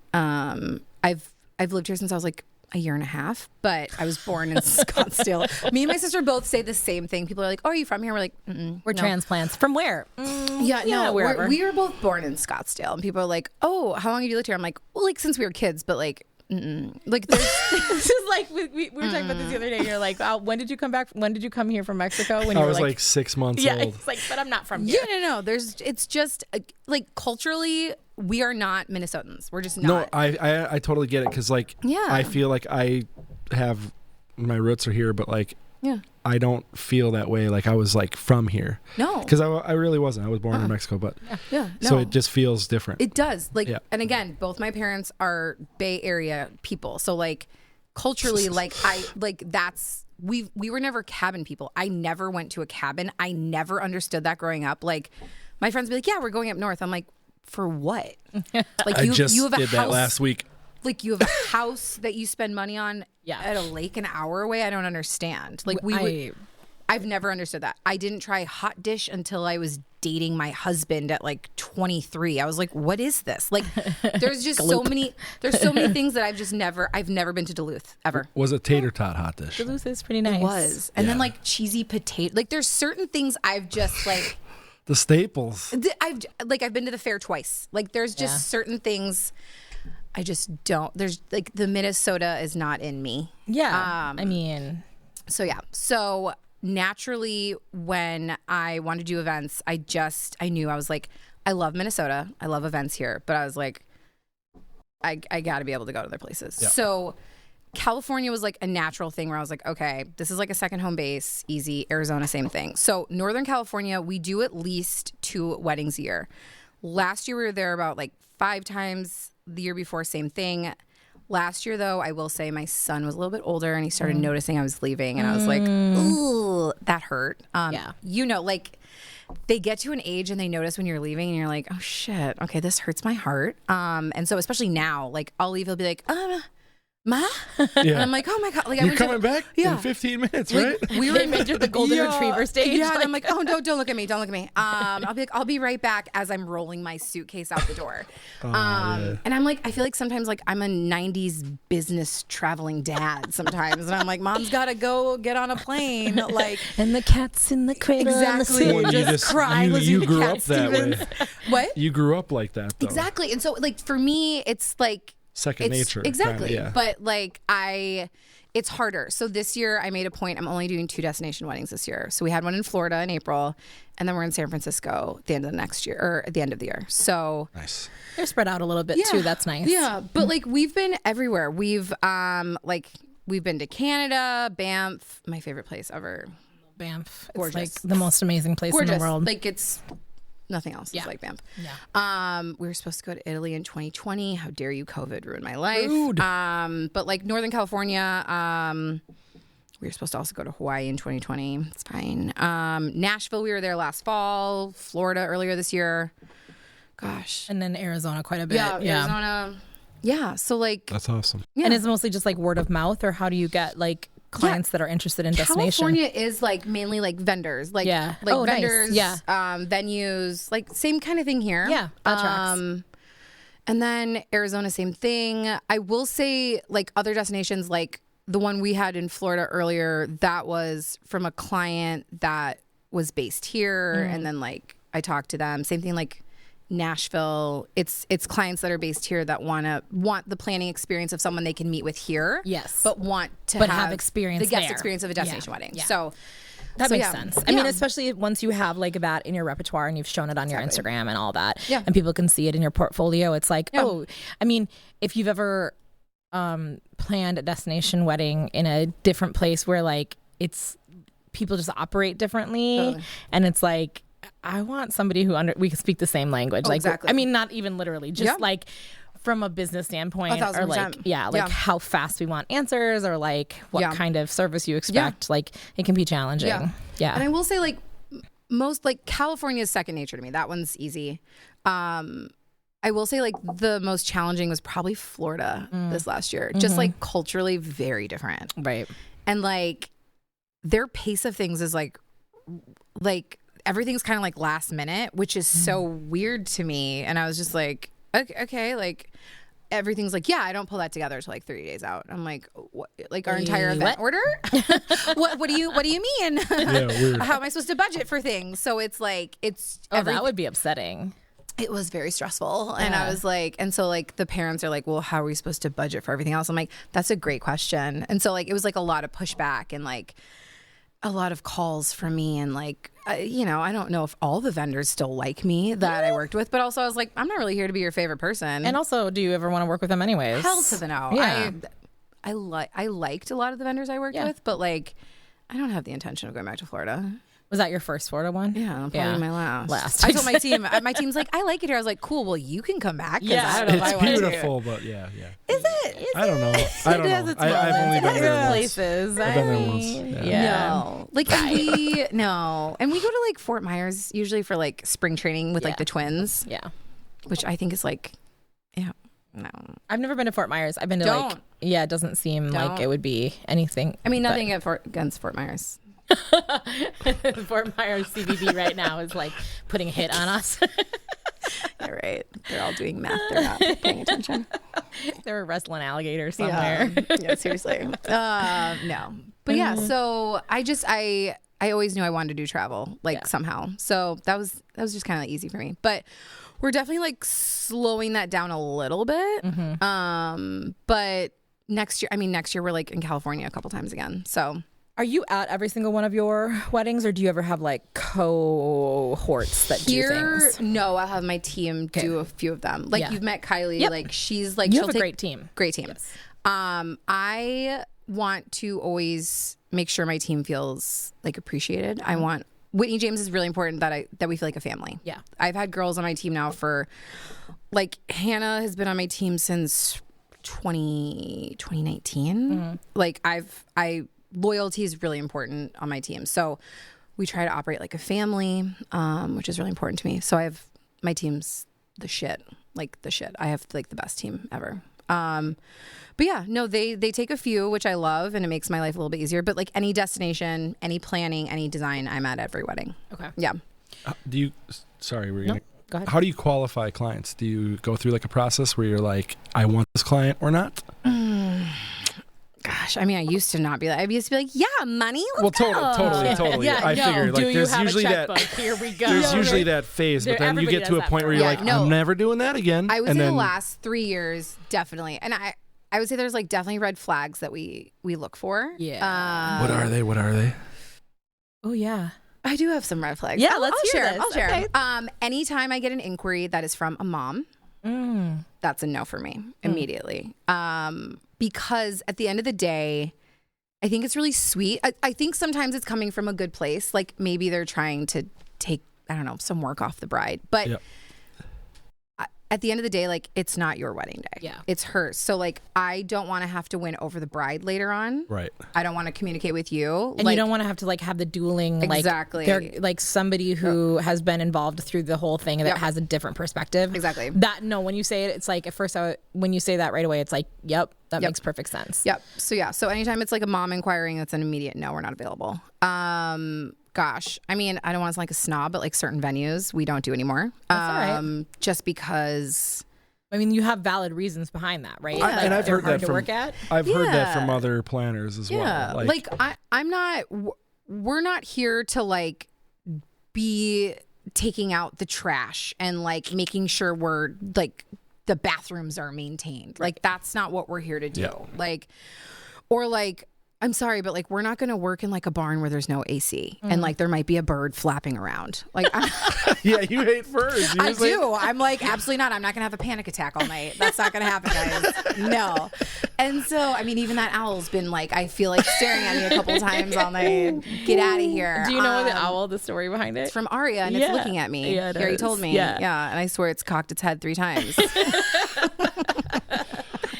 I've lived here since I was like a year and a half, but I was born in Scottsdale. Me and my sister both say the same thing. People are like, "Oh, are you from here?" We're like, We're no. transplants. From where? No, wherever. we were both born in Scottsdale, and people are like, "Oh, how long have you lived here?" I'm like, "Well, like since we were kids," but like, like there's This is like we were talking about this the other day. You're like, when did you come back? When did you come here from Mexico? When you I were was like 6 months yeah, old. it's like, but I'm not from here. no. It's just like culturally, we are not Minnesotans. We're just No, not. I totally get it because like Yeah. I feel like I have my roots are here, but like Yeah. I don't feel that way. Like I was like from here No. because I really wasn't. I was born in Mexico, but Yeah. No. so it just feels different. It does. Like, Yeah. and again, both my parents are Bay Area people. So like culturally, like we were never cabin people. I never went to a cabin. I never understood that growing up. Like my friends would be like, yeah, we're going up north. I'm like, for what? Like I just you have a did house, that last week. like you have a house that you spend money on Yeah. at a lake an hour away. I don't understand. Like I've never understood that. I didn't try hot dish until I was dating my husband at like 23. I was like, what is this? Like there's just so many things that I've never been to Duluth ever. Was a tater tot hot dish? Duluth is pretty nice. It was. And then Yeah. like cheesy potato. Like there's certain things I've just like The staples. I've been to the fair twice. Like there's just certain things I just don't. There's like the Minnesota is not in me. Yeah. I mean, So yeah. So naturally, when I wanted to do events, I knew I was like, I love Minnesota. I love events here, but I was like, I got to be able to go to other places. Yeah. So California was like a natural thing where I was like, okay, this is like a second home base, easy. Arizona, same thing. So Northern California, we do at least 2 weddings a year. Last year we were there about like 5 times. The year before, same thing. Last year, though, I will say my son was a little bit older and he started noticing I was leaving. And I was like, ooh, that hurt. Yeah. You know, like they get to an age and they notice when you're leaving and you're like, oh, shit. Okay, this hurts my heart. And so especially now, like I'll leave, he'll be like, Ma? And I'm like, oh, my God. Like, You're coming back in 15 minutes, right? Like, we were they made you the golden retriever stage. Yeah, and I'm like, oh, no, don't look at me. Don't look at me. I'll be like, I'll be right back as I'm rolling my suitcase out the door. Yeah. And I'm like, I feel like sometimes like I'm a 90s business traveling dad sometimes. And I'm like, Mom's got to go get on a plane. Like, and the cat's in the cradle. exactly. Well, you just cry, listening you to grew Cat up that Stevens. way. What? You grew up like that, though. Exactly. And so like for me, it's like, Second nature. Exactly. Kinda, yeah. But like it's harder. So this year I made a point. I'm only doing 2 destination weddings this year. So we had one in Florida in April, and then we're in San Francisco at the end of the next year or at the end of the year. So Nice. They're spread out a little bit too. That's nice. yeah. But like we've been everywhere. We've been to Canada, Banff, my favorite place ever. Banff. Gorgeous. It's like the most amazing place in the world. Like it's nothing else is like Banff. Yeah. We were supposed to go to Italy in 2020. How dare you, COVID, ruin my life. Rude. But like Northern California, we were supposed to also go to Hawaii in 2020. It's fine. Nashville, we were there last fall. Florida earlier this year. Gosh. And then Arizona quite a bit. Yeah, Arizona. Yeah. So like, That's awesome. yeah. And it's mostly just like word of mouth, or how do you get like clients that are interested in destination. California is like mainly like vendors, like Yeah. like Oh, nice. vendors, Yeah. Venues, like same kind of thing here. Yeah, that tracks. And then Arizona, same thing. I will say, like other destinations, like the one we had in Florida earlier, that was from a client that was based here, and then like I talked to them. Same thing, like Nashville. It's clients that are based here that want the planning experience of someone they can meet with here. Yes. but want to have experience the guest there. experience of a destination wedding. Yeah. So. That makes sense. I mean, Yeah. especially once you have like that in your repertoire and you've shown it on your Instagram and all that, Yeah. and people can see it in your portfolio. It's like, oh, I mean, if you've ever planned a destination wedding in a different place where like it's people just operate differently, and it's like, I want somebody who we can speak the same language. Like, exactly. I mean, not even literally, just like from a business standpoint, or like, 1000%. how fast we want answers, or like what kind of service you expect. Like, it can be challenging. Yeah. And I will say, like, most, like, California is second nature to me. That one's easy. I will say, like, the most challenging was probably Florida this last year. Just, like, culturally very different. Right. And, like, their pace of things is, like everything's kind of, like, last minute, which is so weird to me. And I was just like, okay, like, everything's like, yeah, I don't pull that together till like 30 days out. I'm like, what? Like our entire event order? What do you mean? Yeah, weird. How am I supposed to budget for things? So it's like, that would be upsetting. It was very stressful. And I was like, and so like the parents are like, well, how are we supposed to budget for everything else? I'm like, that's a great question. And so like, it was like a lot of pushback and like a lot of calls from me, and like, I don't know if all the vendors still like me that I worked with, but also I was like, I'm not really here to be your favorite person. And also, do you ever want to work with them anyways? Hell to the no. Yeah. I liked a lot of the vendors I worked with, but like, I don't have the intention of going back to Florida. Was that your first Florida one? Yeah, probably my last. Last. I told my team's like, I like it here. I was like, cool. Well, you can come back. Yeah. I don't know if I It's want to. beautiful, but yeah. Is it? I don't know. I don't know. I've only been there once. Places. I've been there once. Yeah. No, like and we go to like Fort Myers usually for like spring training with like the twins. Yeah, which I think is like, no. I've never been to Fort Myers. I've been to like, it doesn't seem like it would be anything. I mean, nothing against Fort Myers. Fort Myers CBD right now is like putting a hit on us. You're right. They're all doing math. They're not paying attention. They're wrestling alligators somewhere. Yeah, seriously. No. But yeah, so I always knew I wanted to do travel, like somehow. So that was just kind of like easy for me. But we're definitely like slowing that down a little bit. But next year we're like in California a couple times again. So are you at every single one of your weddings, or do you ever have like cohorts that do things? No, I'll have my team do a few of them. Like you've met Kylie, like she's like, you she'll have a take, great team. Great team. Yes. I want to always make sure my team feels like appreciated. I want Whitney James is really important that we feel like a family. Yeah. I've had girls on my team now for like Hannah has been on my team since 2019. Like loyalty is really important on my team. So we try to operate like a family, which is really important to me. So my team's the shit. I have like the best team ever. But yeah, no, they take a few, which I love, and it makes my life a little bit easier. But like any destination, any planning, any design, I'm at every wedding. Okay. Yeah. Sorry, were you No, go ahead. How do you qualify clients? Do you go through like a process where you're like, I want this client or not? Gosh, I mean, I used to not be like. I used to be like, yeah, money. Let's go. Totally. Yeah, I figured like there's usually that. Here we go. There's usually that phase, but then you get to a point where you're like, I'm never doing that again. I would say the last 3 years, definitely, and I would say there's like definitely red flags that we look for. Yeah. What are they? Oh yeah. I do have some red flags. Yeah, I'll let's hear share this. I'll share Okay. them. Anytime I get an inquiry that is from a mom, that's a no for me immediately. Because at the end of the day, I think it's really sweet. I think sometimes it's coming from a good place. Like maybe they're trying to take, I don't know, some work off the bride. But at the end of the day, like, it's not your wedding day. Yeah. It's hers. So, like, I don't want to have to win over the bride later on. Right. I don't want to communicate with you. And you don't want to have to like have the dueling, Exactly. They're like somebody who has been involved through the whole thing that Yep. has a different perspective. Exactly. When you say it, it's like at first, when you say that right away, it's like, yep, that makes perfect sense. Yep. So yeah. So anytime it's like a mom inquiring, that's an immediate no, we're not available. Gosh, I mean, I don't want to sound like a snob, but like certain venues we don't do anymore. That's all right. Just because. I mean, you have valid reasons behind that, right? Yeah. Like, And I've they're heard hard that to from work at. I've heard that Yeah. from other planners as Yeah. well. Like I'm not. We're not here to like be taking out the trash and like making sure we're like the bathrooms are maintained. Like that's not what we're here to do. Yeah. Like, or like. I'm sorry, but like we're not going to work in like a barn where there's no AC and like there might be a bird flapping around. Like, yeah, you hate birds. You I just like- do. I'm like, absolutely not. I'm not going to have a panic attack all night. That's not going to happen, guys. No. And so, I mean, even that owl's been like, I feel like staring at me a couple times all night. Get out of here. Do you know the owl, the story behind it? It's from Aria and Yeah. it's looking at me. Yeah, it Gary is. told me. Yeah. And I swear it's cocked its head 3 times.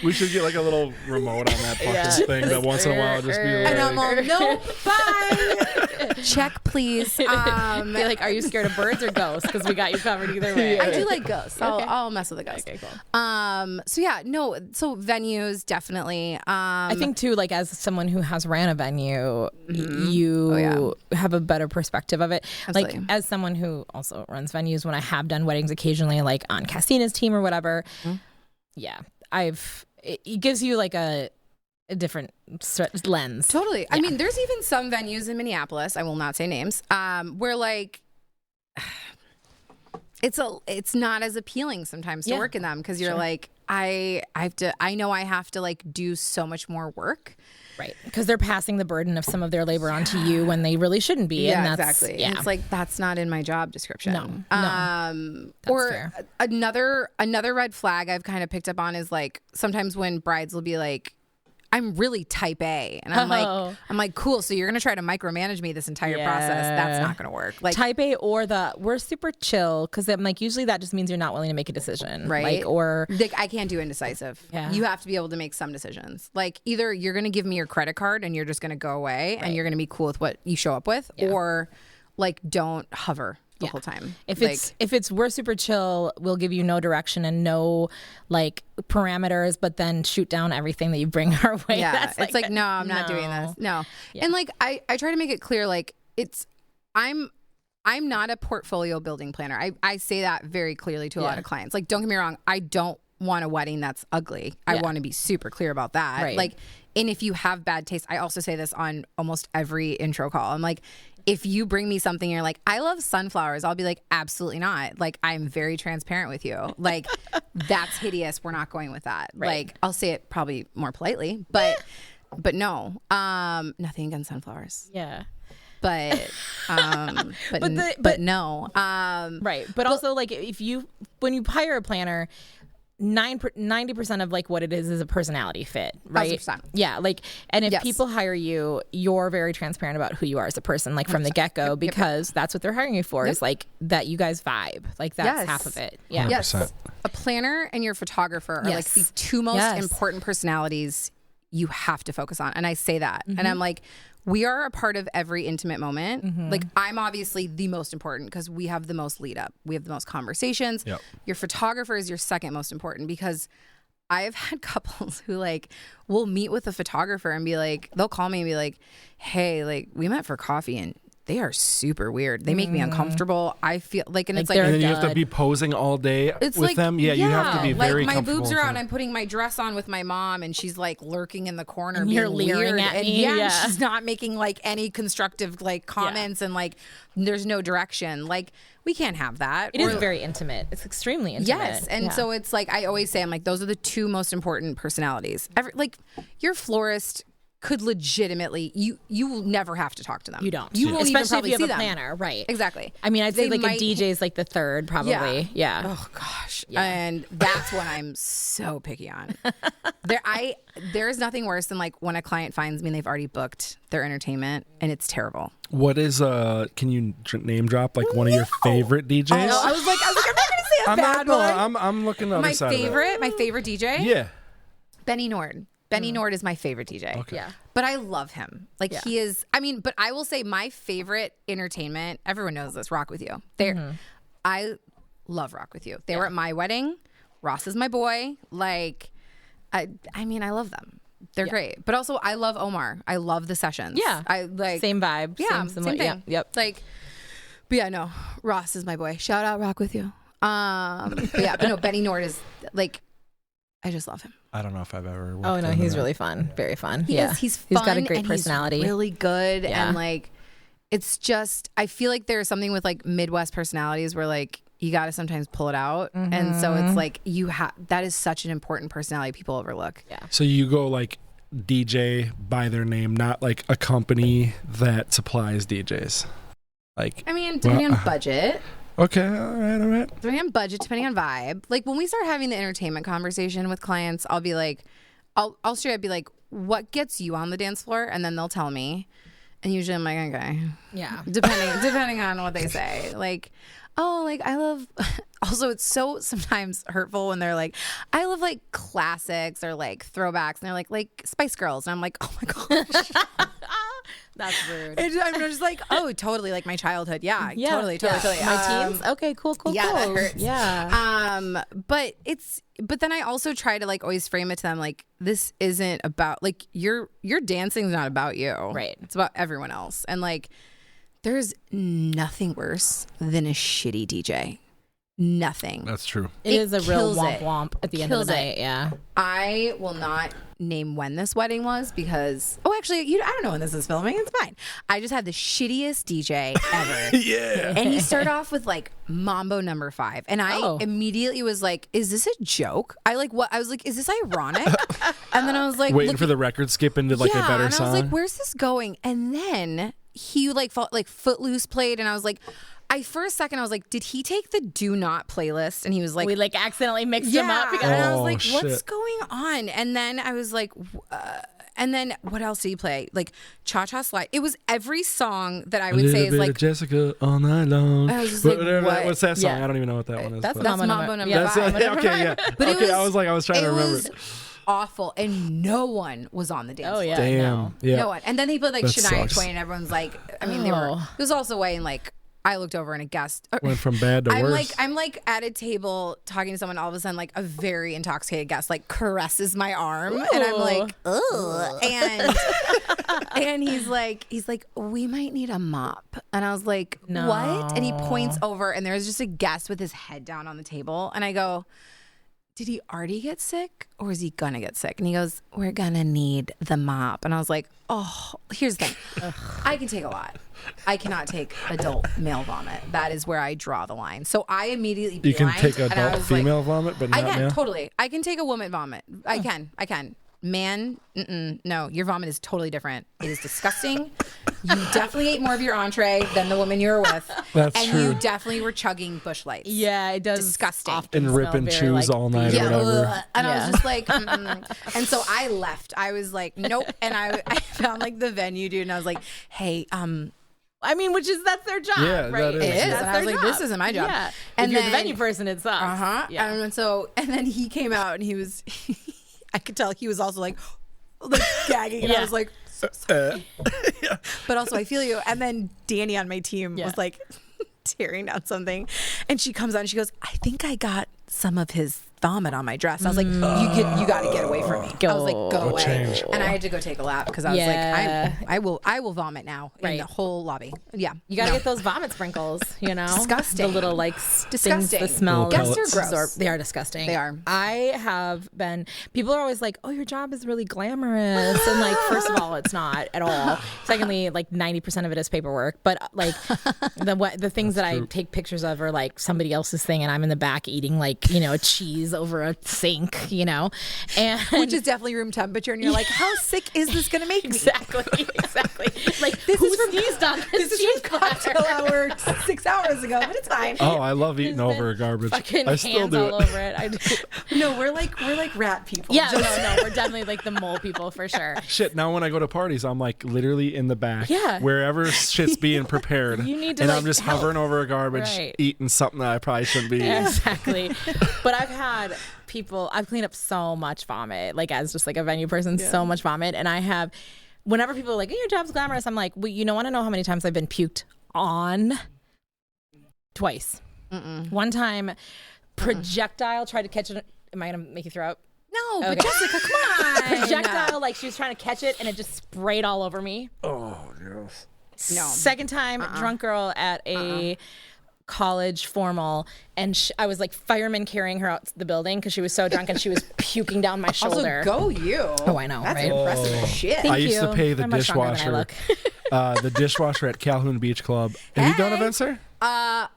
We should get like a little remote on that fucking thing that once in a while just be like, And I'm all, no, bye. Check, please. Be like, are you scared of birds or ghosts? Because we got you covered either way. I do like ghosts. I'll mess with a ghost. Okay, cool. So yeah, no. So venues definitely. I think too, like as someone who has ran a venue, Mm-hmm. you have a better perspective of it. Absolutely. Like as someone who also runs venues, when I have done weddings occasionally, like on Castina's team or whatever, yeah, it gives you like a different lens. Totally. Yeah. I mean, there's even some venues in Minneapolis, I will not say names, where like it's not as appealing sometimes to Yeah. work in them because you're Sure. like, I know I have to like do so much more work. Right. Because they're passing the burden of some of their labor onto you when they really shouldn't be. Yeah, and that's, exactly. Yeah. And it's like that's not in my job description. No. That's or fair. another red flag I've kind of picked up on is like sometimes when brides will be like, I'm really type A. And I'm like, cool. So you're going to try to micromanage me this entire process. That's not going to work. Like type A or we're super chill. Cause I'm like, usually that just means you're not willing to make a decision. right. Like, Like, I can't do indecisive. Yeah. You have to be able to make some decisions. Like either you're going to give me your credit card and you're just going to go away and you're going to be cool with what you show up with or like don't hover the whole time. If it's we're super chill, we'll give you no direction and no like parameters, but then shoot down everything that you bring our way. Yeah, That's it's like, no, I'm not doing this. No. Yeah. And like I try to make it clear, like I'm not a portfolio building planner. I say that very clearly to a lot of clients. Like, don't get me wrong, I don't want a wedding that's ugly. I want to be super clear about that. Right. Like, and if you have bad taste, I also say this on almost every intro call. I'm like, if you bring me something, you're like, I love sunflowers. I'll be like, absolutely not. Like, I'm very transparent with you. Like, that's hideous. We're not going with that. Right. Like, I'll say it probably more politely, but no. Nothing against sunflowers. Yeah. But no. Right. But also like when you hire a planner, 90% of like what it is a personality fit, right? 100%. Yeah, like, and if Yes. people hire you, you're very transparent about who you are as a person, like from the get-go, because that's what they're hiring you for, is like that you guys vibe, like that's Yes. half of it. Yeah. Yes. 100%. A planner and your photographer are like Yes. the two most Yes. important personalities you have to focus on. And I say that. And I'm like, we are a part of every intimate moment. Like, I'm obviously the most important because we have the most lead up. We have the most conversations. Yep. Your photographer is your second most important because I've had couples who like will meet with a photographer and be like, they'll call me and be like, hey, like we met for coffee and they are super weird. They make me uncomfortable. I feel like, and Like it's like, And then you dud. have to be posing all day it's with like, them. Yeah, you have to be like very my comfortable boobs are with out them. and I'm putting my dress on with my mom and she's like lurking in the corner And being you're leering weird. at And me, and yeah. she's not making like any constructive like comments and like there's no direction. Like, we can't have that. It is very intimate. It's extremely intimate. Yes. And so it's like, I always say, I'm like, those are the two most important personalities. Like, your florist could legitimately, you will never have to talk to them. you don't. You won't even Especially if probably you have see a them. planner, right? Exactly. I mean, I'd say They like might- a DJ is like the third, probably. Yeah. Oh gosh. And that's what I'm so picky on. There's nothing worse than like when a client finds me and they've already booked their entertainment and it's terrible. What is can you name drop like one of your favorite DJs? I was like, I'm not gonna say a I'm bad not. boy. I'm looking at the other side of it. My favorite DJ. Yeah. Benny Nord. Benny Nord is my favorite DJ. Okay. Yeah. But I love him. Like he is. I mean, but I will say my favorite entertainment. Everyone knows this. Rock With You. I love Rock With You. They were at my wedding. Ross is my boy. Like, I mean, I love them. They're great. But also, I love Omar. I love the sessions. Yeah. I like Same vibe. Yeah, Same same thing. Yep. Like, but yeah, no. Ross is my boy. Shout out Rock With You. But yeah, but no. Benny Nord is like. I just love him. I don't know if I've ever. Worked Oh no, under he's that. really fun. Very fun. He is. He's fun. He's got a great and personality. He's really good. Yeah. And like, it's just, I feel like there's something with like Midwest personalities where like, you got to sometimes pull it out. And so it's like, that is such an important personality people overlook. Yeah. So you go like DJ by their name, not like a company that supplies DJs. Like, I mean, depending on budget. Okay, all right. Depending on budget, depending on vibe. Like when we start having the entertainment conversation with clients, I'll be like, I'll straight up be like, what gets you on the dance floor? And then they'll tell me. And usually I'm like, okay. Yeah. Depending on what they say. Like, oh, like I love, also it's so sometimes hurtful when they're like, I love like classics or like throwbacks. And they're like Spice Girls. And I'm like, oh my gosh. That's rude. I'm just like, oh, totally, like my childhood. Yeah, totally. My teens. Okay, cool. Yeah, that hurts. Yeah. But then I also try to like always frame it to them like this isn't about like your dancing's not about you. Right. It's about everyone else. And like there's nothing worse than a shitty DJ. Nothing. That's true. It is a real kills womp it. womp at the end of the night. Yeah. I will not name when this wedding was because actually I don't know when this is filming. It's fine. I just had the shittiest DJ ever. Yeah. And he started off with like Mambo number 5. And I immediately was like, is this a joke? I was like, is this ironic? And then I was like, waiting for the record skip into like a better and song. I was like, where's this going? And then he like felt like Footloose played and I was like, for a second I was like, did he take the Do Not playlist? And he was like, we like accidentally mixed them up. and I was Oh, like, what's shit. going on? And then I was like, and then what else did he play? Like Cha Cha Slide. It was every song that I would say is like Jessica all night long. I was just like, what? What's that song? Yeah. I don't even know what that one is. That's but- Mambo number 5. Okay, yeah. But okay, I was trying to remember. It was awful, and no one was on the dance floor. yeah. Damn. No. Yeah. No one. And then he played like That Shania sucks. Twain, and everyone's like, I mean, they were. Oh. It was also way in like. I looked over and a guest Went from bad to worse. I'm like at a table talking to someone. All of a sudden, like a very intoxicated guest like caresses my arm, and I'm like, ugh. And he's like, we might need a mop. And I was like, No. what? And he points over, and there's just a guest with his head down on the table, and I go, did he already get sick or is he gonna get sick? And he goes, we're gonna need the mop. And I was like, oh, here's the thing. I can take a lot. I cannot take adult male vomit. That is where I draw the line. So I immediately You can blinked, take and I adult was like, female vomit, but I not can, male. totally. I can take a woman vomit. I can. Man, no, your vomit is totally different. It is disgusting. You definitely ate more of your entree than the woman you were with. That's and true. you definitely were chugging Busch Lights. Yeah, it does. Disgusting. often And smell ripping very, chews like, all night or Yeah, whatever. and I Yeah. was just like, and so I left. I was like, nope. And I found like the venue dude, and I was like, hey, I mean, that's their job, Yeah, right? that is. it is. That's And I was their like, this isn't my job. Yeah. And if you're the then- venue person, it sucks. Yeah. And then he came out, and he was, I could tell he was also like gagging, and I Yeah. was like, but also I feel you. And then Danny on my team was like tearing down something, and she comes out and she goes, I think I got some of his vomit on my dress. I was like, you got to get away from me. I was like, go away. change. And I had to go take a lap because I was Yeah. like, I will vomit now in Right. the whole lobby. Yeah, You gotta get those vomit sprinkles, you know? Disgusting. The little like things, Disgusting. the smell. Little Guests are gross. They are disgusting. They are. I have been, people are always like, oh, your job is really glamorous. And like, first of all, it's not at all. Secondly, like 90% of it is paperwork. But like the things that I take pictures of are like somebody else's thing and I'm in the back eating like, a cheese freeze over a sink, you know, and Which is definitely room temperature, and you're like, how sick is this going to make me? exactly. Like This who is from sneezed on This is cheese from cocktail hour 6 hours ago, but it's fine. Oh, I love eating over garbage. Fucking I still hands do all it. over it. I do. No, we're like rat people. Yeah, no, we're definitely like the mole people for sure. Shit, now when I go to parties, I'm like literally in the back. Yeah. Wherever shit's being prepared. You need to, and like, I'm just help. hovering over a garbage, Right. eating something that I probably shouldn't be eating. Exactly. But I've had people, I've cleaned up so much vomit, like as just like a venue person, so much vomit. And I have, whenever people are like, your job's glamorous, I'm like, well, you want to know how many times I've been puked on? Twice. One time, projectile tried to catch it. Am I going to make you throw up? No, but Okay. Jessica, come on. Projectile, like she was trying to catch it and it just sprayed all over me. Oh, yes. No. Second time, drunk girl at a college formal, and I was like fireman carrying her out the building because she was so drunk and she was puking down my shoulder. Also, go you. Oh, I know, That's right? impressive as shit. Thank I used to you. pay the I'm much stronger than I dishwasher. The dishwasher at Calhoun Beach Club. Have you done events there?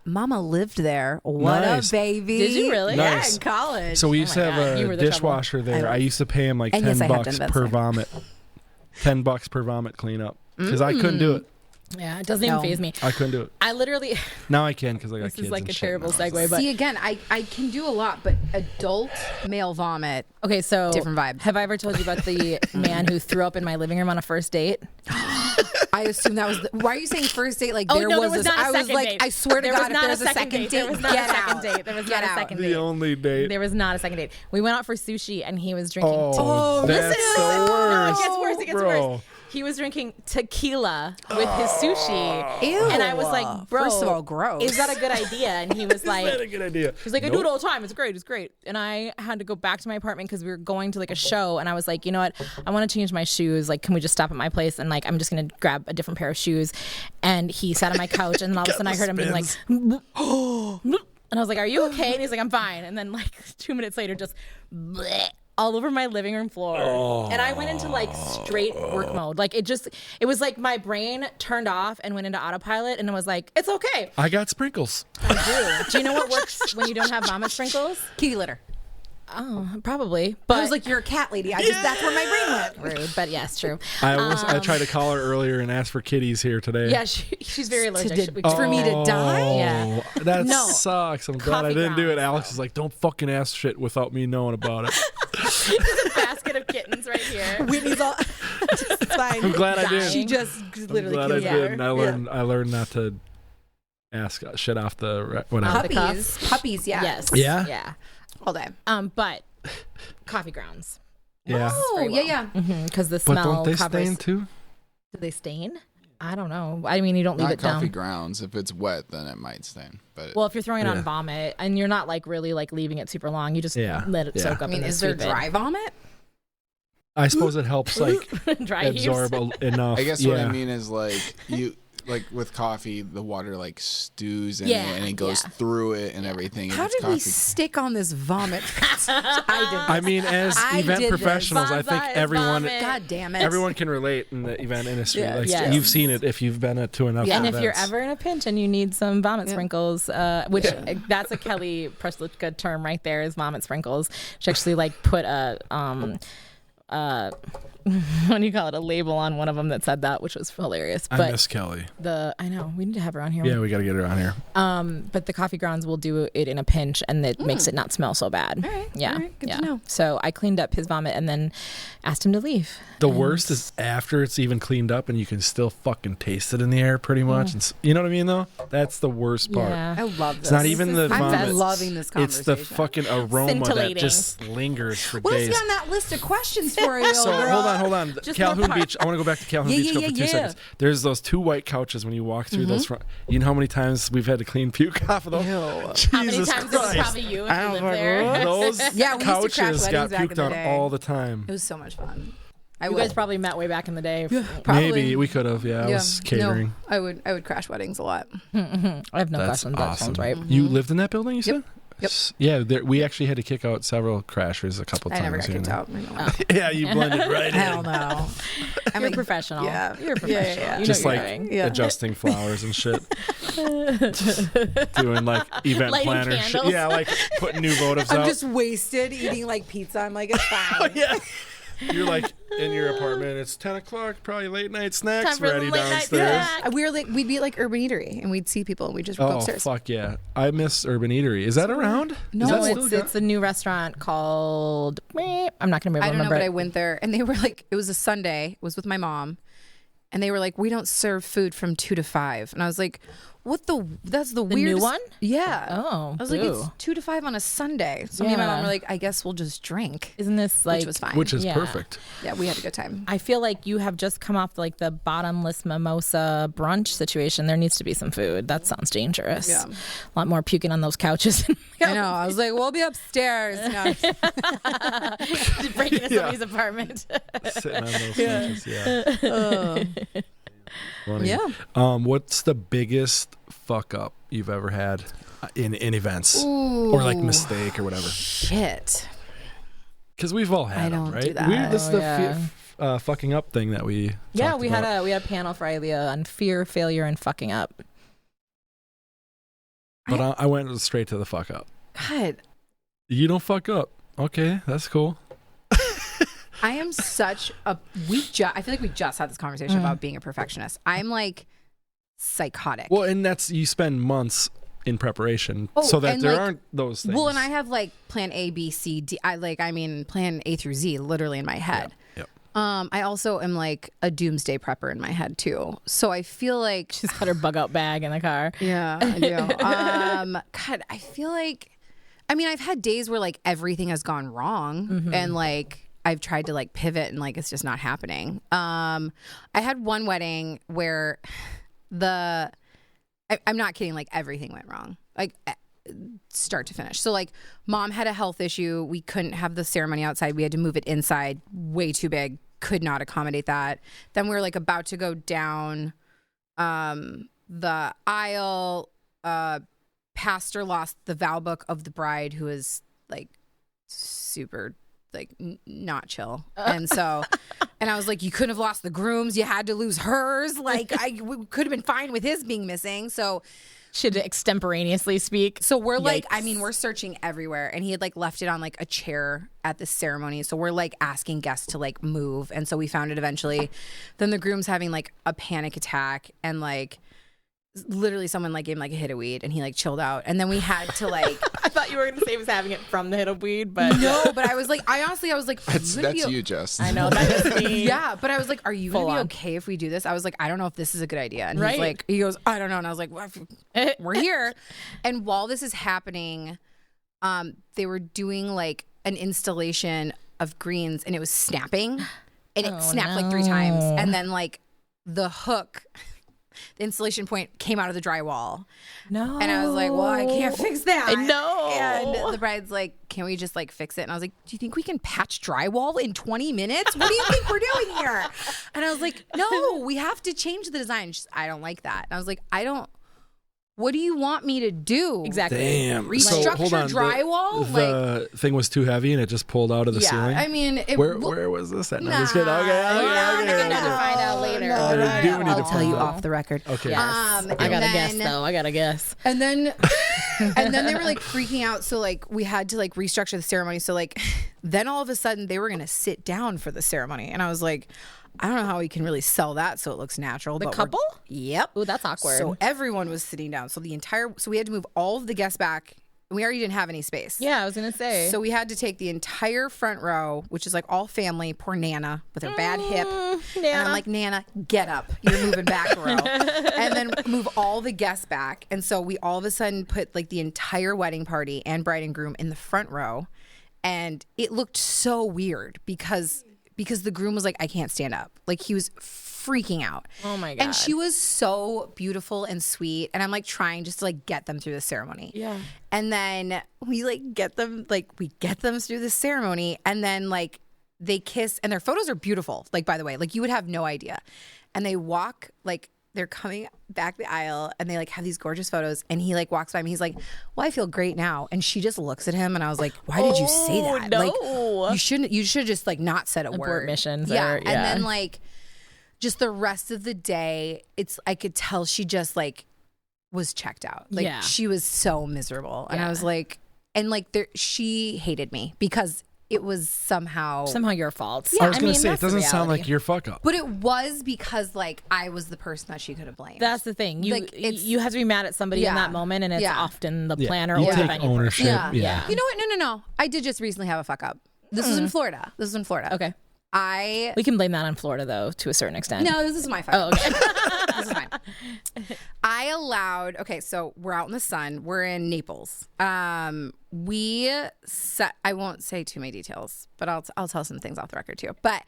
Mama lived there. What Nice. a baby. Did you really? Yeah, Nice. in college. So we used to my God, have you a were the trouble. dishwasher there. I used to pay him like And yes, I have done $10 events per there. vomit. $10 per vomit cleanup. Because I couldn't do it. Yeah, it doesn't even No. faze me. I couldn't do it. I literally, Now I can because I got this kids. is like and a shit terrible now. segue, but See, again, I can do a lot, but adult male vomit. okay, so Different vibes. Have I ever told you about the man who threw up in my living room on a first date? I assume that was. Why are you saying first date? Like Oh, there no, was. there was not a I was second like, date. I swear to There God, was if not there's a a second second date. date, There was not a get second out. date. There was Get not a out. second The date. only date. There was not a second date. We went out for sushi and he was drinking. Oh, that's the No, worst. it gets worse. It gets bro. worse. He was drinking tequila with his sushi. Ew. And I was like, bro, First of all, gross. is that a good idea? And he was like, That's a good idea. he's like, I do it all the time. It's great. It's great. And I had to go back to my apartment because we were going to like a show. And I was like, you know what? I want to change my shoes. Like, can we just stop at my place? And like, I'm just going to grab a different pair of shoes. And he sat on my couch. And then all of a sudden I heard him being like, and I was like, are you okay? And he's like, I'm fine. And then like 2 minutes later, just bleh, all over my living room floor. And I went into like straight work mode. Like it was like my brain turned off and went into autopilot and it was like, it's okay. I got sprinkles. Do you know what works when you don't have vomit sprinkles? kitty litter. Oh, probably. But I was like, you're a cat lady. That's where my brain went. rude, but yes, true. I tried to call her earlier and ask for kitties here today. Yeah, she's very allergic. For me to die? Yeah. That No. sucks. I'm glad I Coffee didn't do it. grounds. Alex is like, don't fucking ask shit without me knowing about it. There's a basket of kittens right here. Whitney's all. It's fine. I'm glad I did. She just I'm literally glad I killed did. her. And I learned not to ask shit off the whatever. the Puppies, yeah. Yes. Yeah? Yeah. All day. But coffee grounds. Yeah. Oh, very yeah, well. yeah. Because the But smell don't they covers. stain too? Do they stain? I don't know. I mean, you don't leave Not it coffee down. grounds. If it's wet, then it might stain. But Well, if you're throwing it Yeah. on vomit and you're not like really like leaving it super long, you just Yeah. let it Yeah. soak up. I mean, and then is there sweep it. dry vomit? I suppose it helps like Dry heaves? absorb enough. I guess yeah. what I mean is like like with coffee, the water like stews in Yeah, it and it goes yeah. through it and everything. How It's did we coffee. stick on this vomit? I did. I mean, as I event did this. professionals, I think Bonsai is everyone vomit. God damn it. everyone can relate in the event industry. Yeah. Like Yes. you've seen it if you've been to enough. And events. if you're ever in a pinch and you need some vomit sprinkles, which that's a Kelly Preslichka term right there is vomit sprinkles. She actually like put a what do you call it, a label on one of them that said that, which was hilarious. I But miss Kelly. I know we need to have her on here. Yeah, we got to get her on here. But the coffee grounds will do it in a pinch, and it makes it not smell so bad. All right, Yeah. all right, good yeah. to know. So I cleaned up his vomit and then asked him to leave. The worst is after it's even cleaned up and you can still fucking taste it in the air pretty much. And you know what I mean though? That's the worst part. Yeah. I love this. It's not even the I'm vomit. loving this It's conversation. the fucking aroma that Scintillating. just lingers for What days. is on that list of questions for you, So girl? hold on. Just Calhoun more parts. Beach. I want to go back to Calhoun Yeah, Beach yeah, for yeah, 2 yeah. seconds. There's those two white couches when you walk through those front. You know how many times we've had to clean puke off of those? How many Jesus times it was Christ. probably you if I you was lived like, there? "What?" Those Yeah, we used to crash couches got weddings back in puked the on day. all the time. It was so much fun. You guys probably met way back in the day. Probably. Maybe we could have. Yeah, I was catering. No, I would crash weddings a lot. I have no That's questions. That awesome. sounds right. You lived in that building, you said? Yep. Yeah, we actually had to kick out several crashers a couple I times. never got kicked out. Yeah, you blended right Hell in. no. You're a professional. Yeah. You're a professional. Yeah. You know Just what you're like doing. Yeah. adjusting flowers and shit. Doing like event Lighting planner shit. candles. Yeah, like putting new votives I'm out. just wasted eating like pizza. I'm like, it's fine. Yeah. You're like in your apartment. It's 10 o'clock. Probably late night snacks Time for the ready late night downstairs. snack. We'd be at like Urban Eatery and we'd see people and we'd just go Oh upstairs. fuck yeah! I miss Urban Eatery. Is that around? No, Is that No, still it's go- it's a new restaurant called. I'm not gonna be able I to don't know, remember. but it. I went there and they were like, it was a Sunday. It was with my mom. And they were like, we don't serve food from 2 to 5. And I was like, that's the The weirdest. new one? Yeah. Oh, I was like, boo. it's 2 to 5 on a Sunday. So me and my Yeah. mom were like, I guess we'll just drink. Isn't this like? Which was fine. Which is Yeah. perfect. Yeah, we had a good time. I feel like you have just come off like the bottomless mimosa brunch situation. There needs to be some food. That sounds dangerous. Yeah. A lot more puking on those couches. I know. I was like, we'll be upstairs. No. Just breaking into somebody's apartment. Sitting on those couches, yeah. Funny. Yeah. What's the biggest fuck up you've ever had in events, or like mistake or whatever? Shit. Because we've all had I them, don't right? do that. This is the Yeah. fucking up thing that we. Yeah, talked we about. had a panel for ILEA on fear, failure, and fucking up. But I went straight to the fuck up. God, You don't fuck up. Okay, that's cool. I am such a. I feel like we just had this conversation about being a perfectionist. I'm like psychotic. Well, and that's you spend months in prepreration Oh, so that and, there like, aren't those things. Well, and I have like plan A, B, C, D. I mean plan A through Z literally in my head. Yep. I also am like a doomsday prepper in my head too. So I feel like She's got her bug out bag in the car. yeah, I do. God, I feel like I mean I've had days where like everything has gone wrong and like I've tried to like pivot and like it's just not happening. I had one wedding where I'm not kidding, like everything went wrong. Like start to finish. So like mom had a health issue. We couldn't have the ceremony outside. We had to move it inside. Way too big. Could not accommodate that. Then we were like about to go down the aisle. Pastor lost the vow book of the bride, who is like super like not chill. And so and I was like, you couldn't have lost the grooms. You had to lose hers. Like we could have been fine with his being missing. So Should extemporaneously speak. So we're like, Yikes. I mean, we're searching everywhere. And he had like left it on like a chair at the ceremony. So we're like asking guests to like move. And so we found it eventually. Then the groom's having like a panic attack and like literally someone like gave him like a hit of weed and he like chilled out. And then we had to like I thought you were going to say he was having it from the hit of weed, but no, but I was like, I was like, That's "Are you gonna be you, Jess. I know that is me. yeah, but I was like, are you going Full to be on. okay if we do this? I was like, I don't know if this is a good idea. And Right. he's like, he goes, I don't know. And I was like, well, we're here. And while this is happening, they were doing like an installation of greens and it was snapping and it Oh, snapped like 3 times. no. And then like the hook, the installation point came out of the drywall. No. And I was like, well, I can't fix that. I know. And the bride's like, can we just like fix it? And I was like, do you think we can patch drywall in 20 minutes? What do you think we're doing here? And I was like, no, we have to change the design. She's, I don't like that. And I was like, what do you want me to do? Exactly. Damn. Restructure So, hold on. drywall? The thing was too heavy and it just pulled out of the Yeah, ceiling. I mean, it, Where was this at? No, Nah, I'm just kidding. Okay, we're gonna have to find out later. No, we do need I'll to tell find you out. off the record. Okay. Yes. Um, I and got to guess, then- though. I got to guess. And then they were like freaking out. So like we had to like restructure the ceremony. So like then all of a sudden they were going to sit down for the ceremony. And I was like, I don't know how we can really sell that so it looks natural. The but couple? Yep. Ooh, that's awkward. So everyone was sitting down. So we had to move all of the guests back. And we already didn't have any space. Yeah, I was going to say. So we had to take the entire front row, which is like all family, poor Nana with her bad hip. And Nana. I'm like, Nana, get up. You're moving back a row. And then move all the guests back. And so we all of a sudden put like the entire wedding party and bride and groom in the front row. And it looked so weird because the groom was like, I can't stand up. Like he was freaking out. Oh my God. And she was so beautiful and sweet. And I'm like trying just to like get them through the ceremony. Yeah. And then we like get them through the ceremony and then like they kiss and their photos are beautiful. Like, by the way, like you would have no idea. And they walk like they're coming back the aisle and they like have these gorgeous photos and he like walks by me. He's like, well, I feel great now. And she just looks at him and I was like, why did you say that? No. Like you should just like not said a word. Missions. Yeah. Or, And then like just the rest of the day, I could tell she just like was checked out. Like she was so miserable. And I was like, and like she hated me because it was somehow your fault. Yeah, I was going to say, it doesn't sound like your fuck up. But it was because like I was the person that she could have blamed. That's the thing. You have to be mad at somebody in that moment, and it's often the planner you or take the venue ownership. person. Yeah. You know what? No. I did just recently have a fuck up. This was in Florida. Okay. We can blame that on Florida though, to a certain extent. No, this is my fuck up. Okay. This is fine. So we're out in the sun. We're in Naples. I won't say too many details, but I'll tell some things off the record too. But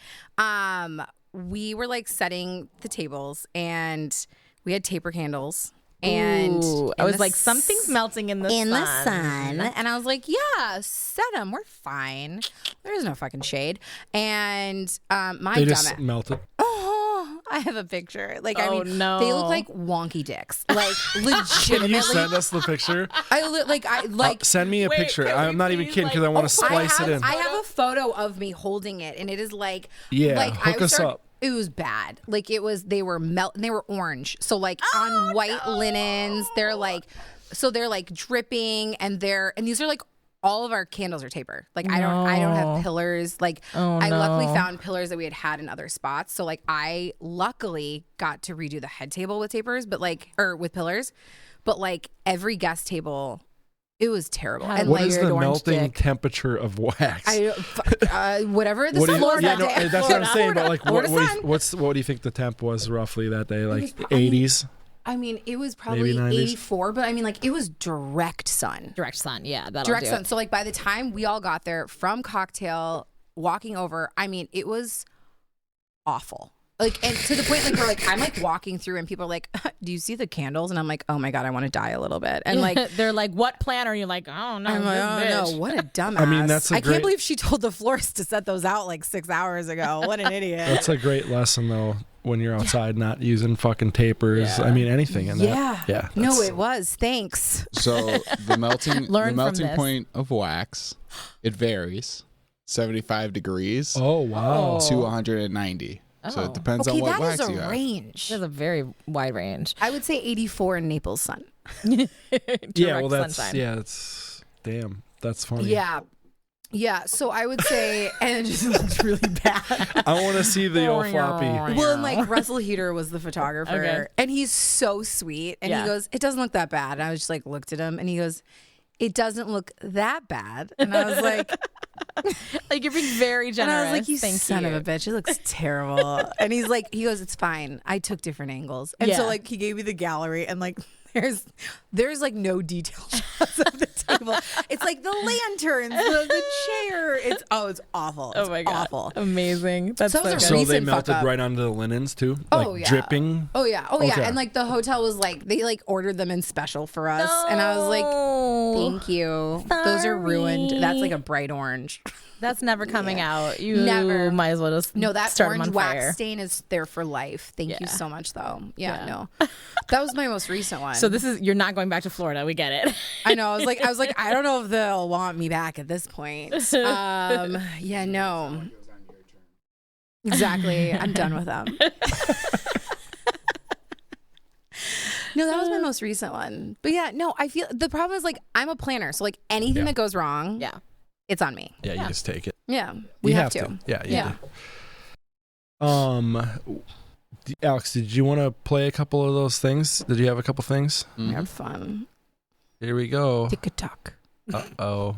we were like setting the tables and we had taper candles. And I was like, something's melting in the sun. And I was like, yeah, set them. We're fine. There's no fucking shade. And they just melted. Oh, I have a picture. Like, no. They look like wonky dicks. Like, legitimately. Can you send us the picture? Send me a picture. I'm not even kidding because I want to splice it in. I have a photo of me holding it, and it is like, hook us up. It was bad. Like they were they were orange. So like on white linens, they're like dripping and these are like all of our candles are taper. Like I don't have pillars. Like I luckily found pillars that we had in other spots. So like I luckily got to redo the head table with tapers, or with pillars. But like every guest table, it was terrible. And what is the melting temperature of wax? Whatever the floor that day. That's what I'm saying. But like, what do you think the temp was roughly that day? Like 80s? I mean, it was probably 84, but I mean, like, it was direct sun. Direct sun, yeah. Direct sun. So, like, by the time we all got there from cocktail, walking over, I mean, it was awful. Like, and to the point, like, I'm like walking through and people are like, do you see the candles? And I'm like, oh my God, I want to die a little bit. And like, they're like, what planner? You're like, oh no, I'm like, oh no, what a dumbass. I mean, I can't believe she told the florist to set those out like 6 hours ago. What an idiot. That's a great lesson though. When you're outside, not using fucking tapers. Yeah. I mean, anything in that. Yeah. No, it was. Thanks. So the melting point of wax, it varies. 75 degrees. Oh, wow. To 190. So it depends on what wax you have. That is a range. There's a very wide range. I would say 84 in Naples sun. That's damn. That's funny. Yeah, so I would say, and it just looks really bad. I want to see the old floppy. Well, and like Russell Heater was the photographer, and he's so sweet. And he goes, "It doesn't look that bad." And I was just like, looked at him, and he goes, "It doesn't look that bad." And I was like, "Like you're being very generous." And I was like, "You son of a bitch, it looks terrible." And he goes, "It's fine. I took different angles." And so like he gave me the gallery, and like. There's like no detail shots of the table. It's like the lanterns, the chair. It's awful. It's awful. Amazing. That's so good. So they melted right onto the linens too, dripping. Oh yeah. And like the hotel was like they like ordered them in special for us, and I was like, thank you. Sorry. Those are ruined. That's like a bright orange. That's never coming out. You never. Might as well just that start orange them on wax fire. stain is there for life. Thank you so much, though. No, that was my most recent one. So you're not going back to Florida. We get it. I know. I was like, I don't know if they'll want me back at this point. No. Exactly. I'm done with them. No, that was my most recent one. But I feel the problem is like I'm a planner, so like anything that goes wrong, it's on me. Yeah, you just take it. Yeah, we have to. Yeah, do. Alex, did you want to play a couple of those things? Did you have a couple things? We had fun. Here we go. Tick-a-tock. Uh-oh.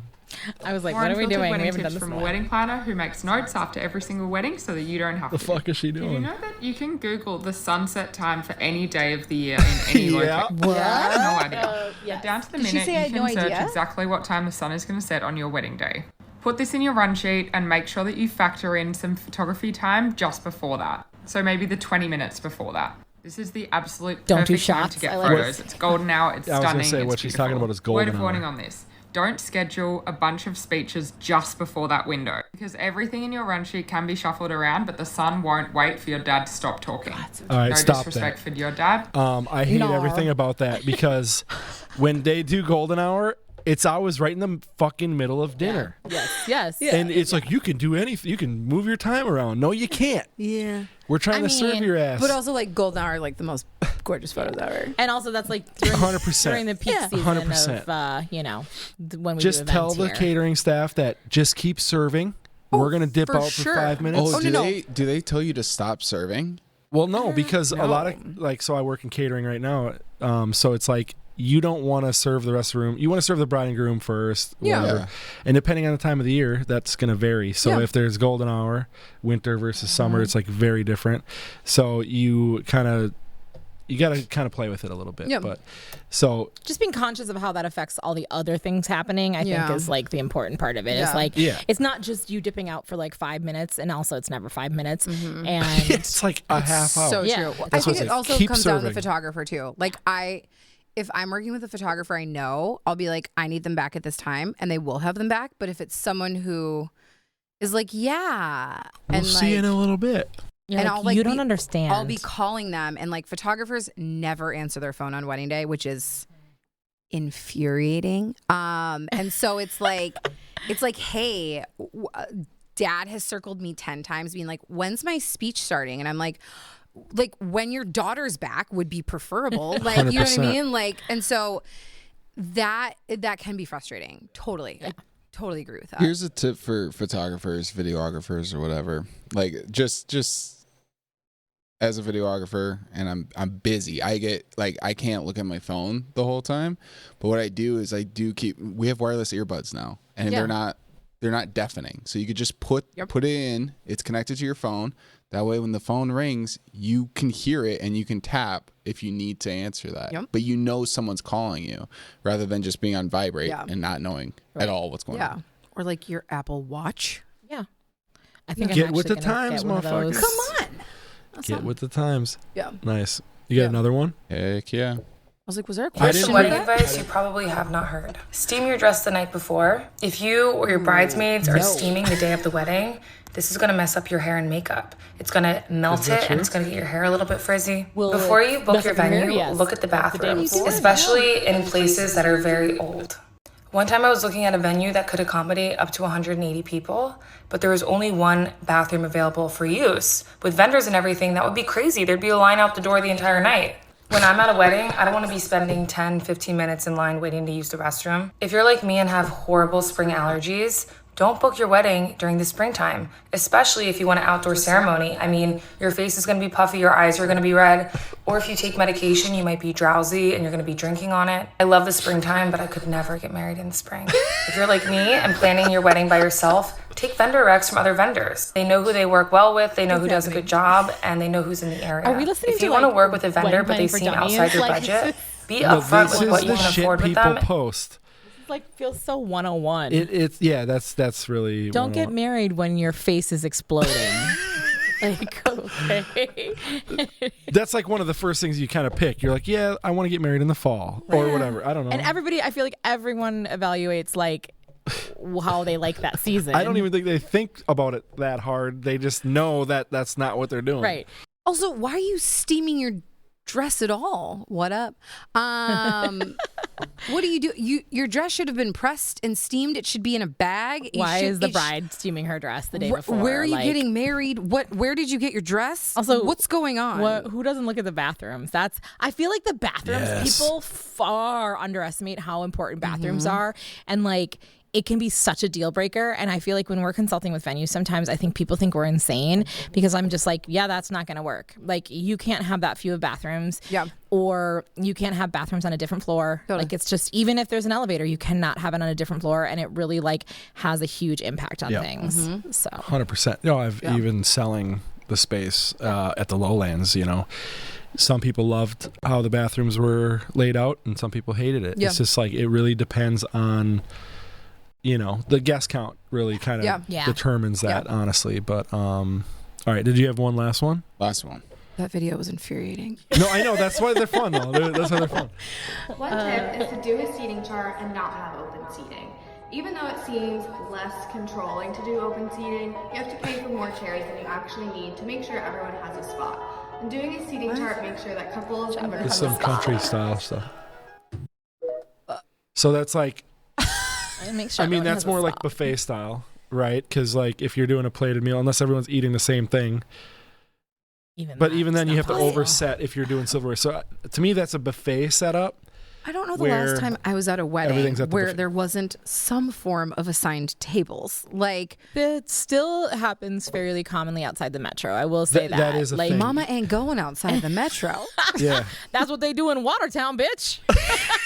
I was like, what are we doing? We haven't done this from a wedding planner who makes notes after every single wedding so that you don't have to. The fuck is she doing? Did you know that you can Google the sunset time for any day of the year in any location? What? No idea. Yes. Down to the minute, you can search exactly what time the sun is going to set on your wedding day. Put this in your run sheet and make sure that you factor in some photography time just before that. So maybe the 20 minutes before that. This is the absolute perfect time to get photos. It's golden hour. It's stunning. I was going to say, what she's talking about is golden hour. Word of warning hour. on this. Don't schedule a bunch of speeches just before that window because everything in your run sheet can be shuffled around, but the sun won't wait for your dad to stop talking. All right, no stop disrespect that. for your dad. I hate everything about that because when they do golden hour, it's always right in the fucking middle of dinner. Yes. And it's like, you can do anything. You can move your time around. No, you can't. Yeah. We're trying to serve your ass. But also, like, golden hour, like the most gorgeous photos ever. And also, that's like during, 100%. during the peak season 100%. of, when we just do tell events the here. catering staff that just keep serving. We're going to dip for out sure. for 5 minutes. Oh, do they tell you to stop serving? Well, no, because a lot of, like, so I work in catering right now. So it's like, you don't want to serve the rest of the room. You want to serve the bride and groom first. Whatever. Yeah. And depending on the time of the year, that's going to vary. So if there's golden hour, winter versus summer, it's like very different. So you got to kind of play with it a little bit. Yeah. But so Just being conscious of how that affects all the other things happening, I think is like the important part of it. It's like, it's not just you dipping out for like 5 minutes, and also it's never 5 minutes. And it's like a half hour. So Yeah. true. I That's think what it it's also like. Keep comes down to the serving. photographer too. Like if I'm working with a photographer I know, I'll be like, I need them back at this time, and they will have them back. But if it's someone who is like, We'll and see you in a little bit. you're and like, I'll, like, you don't understand. I'll be calling them, and like photographers never answer their phone on wedding day, which is infuriating. And so it's like, hey, dad has circled me 10 times being like, when's my speech starting? And I'm like when your daughter's back would be preferable. Like, you know what I 100%. mean? Like, and so that can be frustrating. Totally. I totally agree with that. Here's a tip for photographers, videographers, or whatever. Like, just as a videographer, and I'm busy. I can't look at my phone the whole time. But what I do is we have wireless earbuds now, and they're not deafening. So you could just put it in. It's connected to your phone. That way, when the phone rings, you can hear it and you can tap if you need to answer that. Yep. But you know someone's calling you, rather than just being on vibrate and not knowing at all what's going on. Or like your Apple Watch. Yeah. I think Get I'm with actually the gonna times, get one of motherfuckers. those. Come on. Get with the times. Yeah. Nice. You got another one? Heck yeah. I was like, was there a I question? didn't Some wedding read- advice you probably have not heard. Steam your dress the night before. If you or your bridesmaids are steaming the day of the wedding, this is going to mess up your hair and makeup. It's going to melt it, and it's going to get your hair a little bit frizzy. Before you book your venue, look at the bathrooms, especially in places that are very old. One time I was looking at a venue that could accommodate up to 180 people, but there was only one bathroom available for use. With vendors and everything, that would be crazy. There'd be a line out the door the entire night. When I'm at a wedding, I don't want to be spending 10, 15 minutes in line waiting to use the restroom. If you're like me and have horrible spring allergies, don't book your wedding during the springtime, especially if you want an outdoor ceremony. I mean, your face is going to be puffy, your eyes are going to be red, or if you take medication, you might be drowsy and you're going to be drinking on it. I love the springtime, but I could never get married in the spring. If you're like me and planning your wedding by yourself, take vendor recs from other vendors. They know who they work well with, they know who does a good job, and they know who's in the area. Are we listening if to, you want to like, work with a vendor, wedding but they planning for seem dummies? outside your Like, budget, be No, upfront this with is what you the can shit afford with people them. post. Like, feels so 101. That's really. Don't get 101. married when your face is exploding. Like, okay. That's like one of the first things you kind of pick. You're like, yeah, I want to get married in the fall or whatever. I don't know. And I feel like everyone evaluates like how they like that season. I don't even think they think about it that hard. They just know that that's not what they're doing. Right. Also, why are you steaming your dress at all? What up? What do you do? Your dress should have been pressed and steamed. It should be in a bag. Why is the bride steaming her dress the day before? Where are you Like, getting married? Where did you get your dress? Also, what's going on? Who doesn't look at the bathrooms? I feel like the bathrooms, people far underestimate how important bathrooms are. And like, it can be such a deal breaker. And I feel like when we're consulting with venues, sometimes I think people think we're insane because I'm just like, yeah, that's not going to work. Like, you can't have that few of bathrooms. Yeah. Or you can't have bathrooms on a different floor. Totally. Like, it's just, even if there's an elevator, you cannot have it on a different floor. And it really like has a huge impact on things. So 100%. You know, I've even selling the space at the Lowlands, you know. Some people loved how the bathrooms were laid out and some people hated it. Yeah. It's just like, it really depends on, you know, the guest count really kind of Yeah. determines that, honestly. But, all right. Did you have one last one? Last one. That video was infuriating. No, I know. That's why they're fun, though. That's why they're fun. One tip is to do a seating chart and not have open seating. Even though it seems less controlling to do open seating, you have to pay for more chairs than you actually need to make sure everyone has a spot. And doing a seating chart makes sure that couples and It's some country style stuff. So that's like, Make sure I mean, that's more like buffet style, right? Because like if you're doing a plated meal, unless everyone's eating the same thing. Even then you have to overset if you're doing silverware. So to me, that's a buffet setup. I don't know the last time I was at a wedding where there wasn't some form of assigned tables. Like, it still happens fairly commonly outside the metro. I will say that. That is a thing. Mama ain't going outside the metro. Yeah. That's what they do in Watertown, bitch.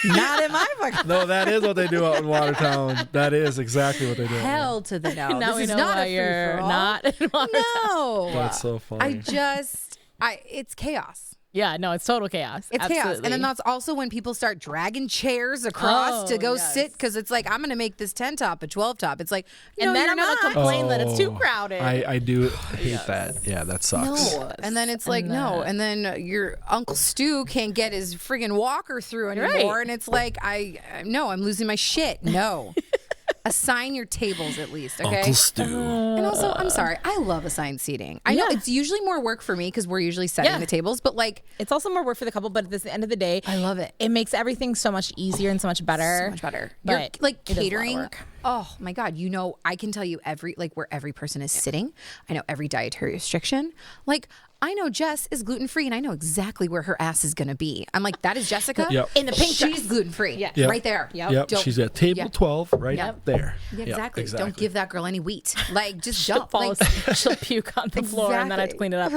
Not in my fucking. No, that is what they do out in Watertown. That is exactly what they do. Hell to the no. Now This we is know not why a you're free-for-all. not in Watertown. No. That's so funny. It's chaos. Yeah, no, it's total chaos. It's chaos. And then that's also when people start dragging chairs across to go sit, because it's like, I'm going to make this 10 top a 12 top. It's like, and then I'm going to complain that it's too crowded. I do hate that. Yeah, that sucks. No. And then it's like, no. And then your Uncle Stu can't get his friggin' walker through anymore. Right. And it's like, I'm losing my shit. No. Assign your tables at least, okay? Uncle Stu. And also, I'm sorry, I love assigned seating. I know it's usually more work for me because we're usually setting the tables, but like, it's also more work for the couple, but at the end of the day, I love it. It makes everything so much easier and so much better. So much better. But You're like it is a lot of catering. work. Oh my God. I can tell you where every person is sitting. I know every dietary restriction. Like, I know Jess is gluten-free and I know exactly where her ass is going to be. I'm like, that is Jessica in the pink dress. She's gluten-free. Yeah. Right there. Yep. She's at table 12 right there. Yeah, Yep, exactly. Don't give that girl any wheat. Like, just dump. She'll puke on the floor and then I have to clean it up.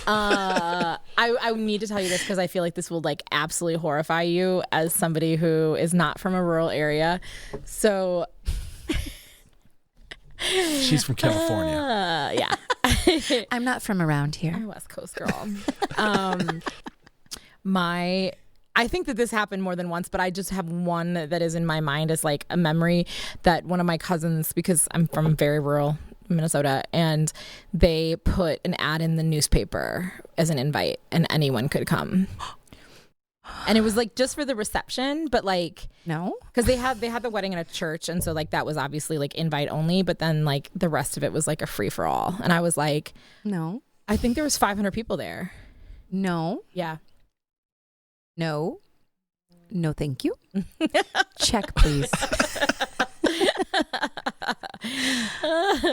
I need to tell you this because I feel like this will like absolutely horrify you as somebody who is not from a rural area. So she's from California. Yeah. I'm not from around here. I'm a West Coast girl. I think that this happened more than once, but I just have one that is in my mind as like a memory that one of my cousins, because I'm from very rural Minnesota, and they put an ad in the newspaper as an invite and anyone could come. And it was like just for the reception, but like no, because they had the wedding in a church, and so like that was obviously like invite only, but then like the rest of it was like a free for all. And I was like, no, I think there was 500 people there. No, yeah, no, thank you. Check, please.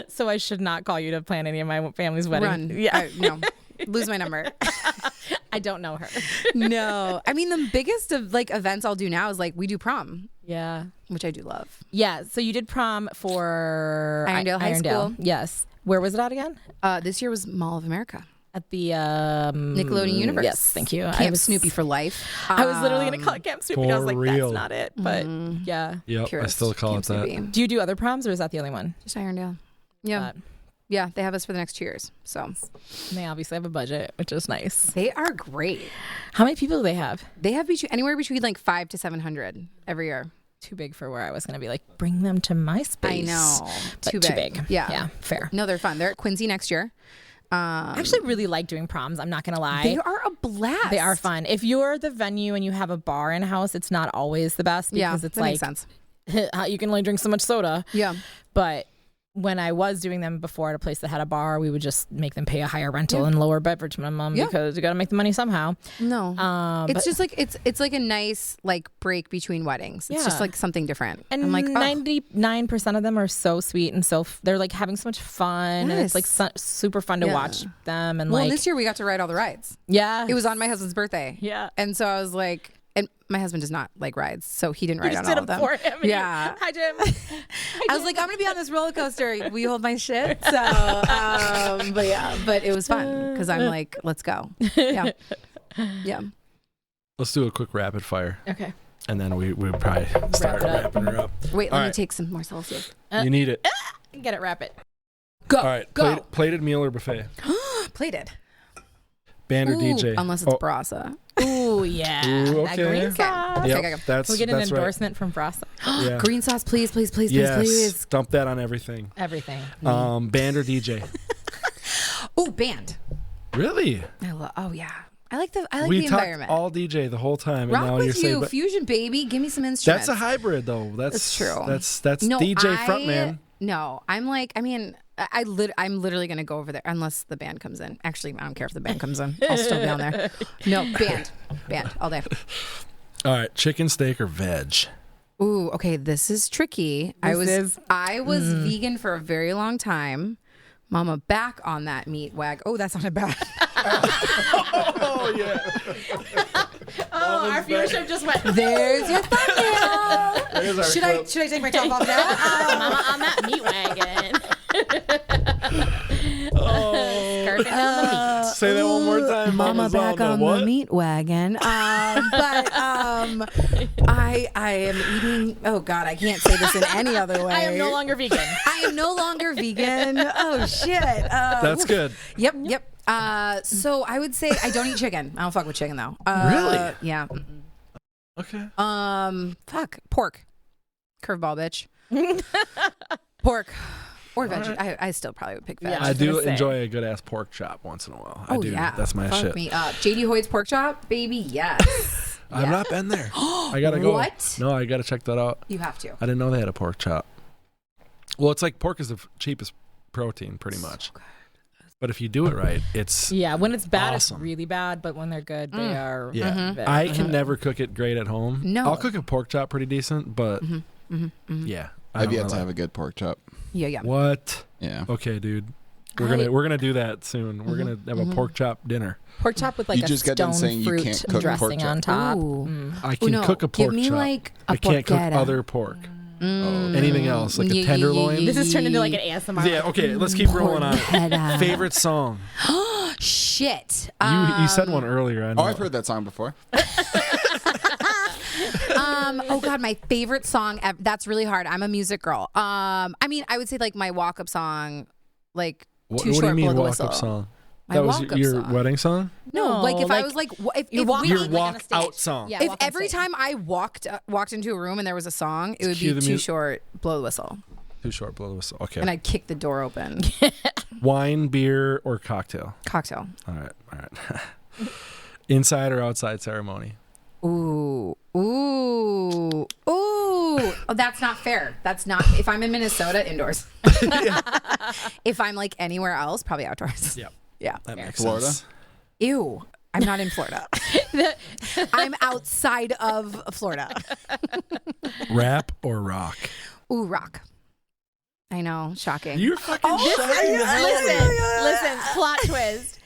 So I should not call you to plan any of my family's wedding. Run. Yeah, no, lose my number. I don't know her. No. I mean, the biggest of like events I'll do now is like we do prom. Yeah. Which I do love. Yeah. So you did prom for Irondale High School. Yes. Where was it at again? This year was Mall of America. At the Nickelodeon Universe. Yes, thank you. Camp Snoopy for life. I was literally going to call it Camp Snoopy. And I was like, real. that's not it. But yeah. Yep, I still call Camp it that. Snoopy. Do you do other proms or is that the only one? Just Irondale. Yeah. Yeah, they have us for the next 2 years. So And they obviously have a budget, which is nice. they are great. How many people do they have? They have anywhere between like 500 to 700 every year. Too big for where I was going to be like, bring them to my space. I know. But Too big. Yeah. Yeah. Fair. No, they're fun. They're at Quincy next year. I actually really like doing proms. I'm not going to lie. They are a blast. They are fun. If you're the venue and you have a bar in house, it's not always the best because it's that like makes sense. you can only drink so much soda. Yeah. But when I was doing them before at a place that had a bar, we would just make them pay a higher rental and lower beverage minimum because you got to make the money somehow. No, it's just like it's like a nice like break between weddings. It's just like something different. And I'm like 99% of them are so sweet and they're like having so much fun and it's like super fun to watch them. And like this year we got to ride all the rides. Yeah, it was on my husband's birthday. Yeah, and so I was like. And my husband does not like rides, so he didn't ride on all of them. For him. Yeah. Hi, Jim. I was like, I'm going to be on this roller coaster. Will you hold my shit? So, but it was fun because I'm like, let's go. Yeah. Yeah. Let's do a quick rapid fire. Okay. And then we probably start wrapping her up. Wait, all let me take some more Celsius. You need it. Get it, wrap it. Go. All right. Go. Plated meal or buffet? Plated. Band or DJ? Unless it's Brasa. Ooh, yeah. Ooh, That okay. green sauce. Yep, Okay. that's Can we get an that's endorsement from Brasa? Right. Yeah. Green sauce, please, please, please, Yes. please, please. Dump that on everything. Everything. Band or DJ? Ooh, band. Really? Oh yeah. I like the We talked environment. all DJ the whole time, and Rock now with you're saying you, fusion baby. Give me some instruments. that's a hybrid, though. That's true. That's No, DJ frontman. No, I'm like, I mean, I'm literally gonna go over there unless the band comes in. Actually, I don't care if the band comes in. I'll still be on there. No, band all day. All right, chicken, steak, or veg? Ooh, okay, this is tricky. I was vegan for a very long time. Mama, back on that meat wag. Oh, that sounded bad. Oh yeah. Oh, our viewership just went. There's your thumbnail. Should I take my top off now? Mama on that meat wagon. Scarfing down the meat. Say that one more time. Mama Mama's back on what? the meat wagon. But I am eating. Oh God, I can't say this in any other way. I am no longer vegan. I am no longer vegan. Oh shit. That's good. Yep. So I would say I don't eat chicken. I don't fuck with chicken though. Really? Yeah. Okay. Fuck pork. Curveball bitch. Pork. Or veg. Right. I still probably would pick veg. Yeah, I do enjoy a good ass pork chop once in a while. I do. Yeah. That's my Fuck shit. me up. JD Hoyt's pork chop, baby. Yes. I've not been there. I gotta go. What? No, I gotta check that out. You have to. I didn't know they had a pork chop. Well, it's like pork is the cheapest protein, pretty much. So but if you do it right, it's when it's bad, awesome. It's really bad. But when they're good, they are. Yeah. Very I can never cook it great at home. No. I'll cook a pork chop pretty decent, but yeah. I've yet to have a good pork chop. Yeah. What? Yeah. Okay, dude. We're gonna do that soon. We're gonna have a pork chop dinner. Pork chop with like You just got done saying you fruit can't cook pork dressing chop. on top. Ooh. I can cook a pork Give me chop. like a I can't cook porchetta. other pork. Oh, Anything else, like a Yeah, tenderloin. yeah. This has turned into like an ASMR. Yeah. Okay. Let's keep rolling on. Porchetta. Favorite song. Shit. You said one earlier. I know. I've heard that song before. Oh God, my favorite song. That's really hard. I'm a music girl. I mean, I would say like my walk-up song, like What Too do you Short, mean Blow the walk Whistle. up song? My that was walk-up your song. wedding song? No, like if I was like, if you're walking Your like on a walk stage. out song. Yeah, if walk on every stage. time I walked into a room and there was a song, it would Cue be the Too mu- Short, Blow the Whistle, Too Short, Blow the Whistle. Okay. and I'd kick the door open. Wine, beer, or cocktail? Cocktail. All right. Inside or outside ceremony? Ooh. Oh, that's not fair. That's not. If I'm in Minnesota, indoors. If I'm like anywhere else, probably outdoors. Yep. Yeah. That makes Florida? sense. Ew. I'm not in Florida. I'm outside of Florida. Rap or rock? Ooh, rock. I know. Shocking. You're fucking Listen, plot twist.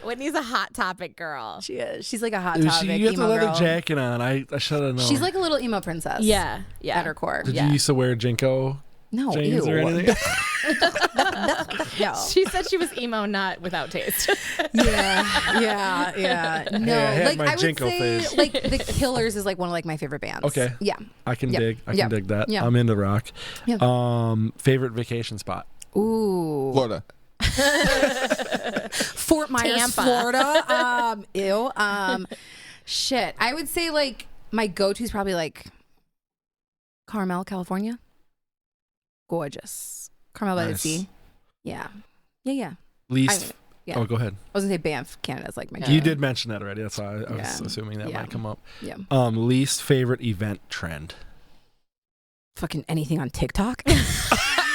Whitney's a hot topic girl. She is. She's like a hot You topic have the emo leather girl. jacket on. I should have known. She's like a little emo princess. Yeah. At her core. Did you used to wear Jinko No, jeans ew. or anything? No. She said she was emo, not without taste. Yeah. No, Hey, I had like my I would Jinko say, phase. like the Killers is like one of like my favorite bands. Okay. Yeah. I can Yep. dig. I can Yep. dig that. Yep. I'm into rock. Yep. Favorite vacation spot? Ooh. Florida. Fort Myers, Tampa. Florida. Ew. Shit. I would say like my go-to is probably like Carmel, California. Gorgeous. Carmel by the Nice. sea. Yeah. Least. Yeah. Oh, go ahead. I was gonna say Banff, Canada's like my. You did mention that already. That's why I was Yeah. assuming that Yeah. might come up. Yeah. Least favorite event trend? Fucking anything on TikTok.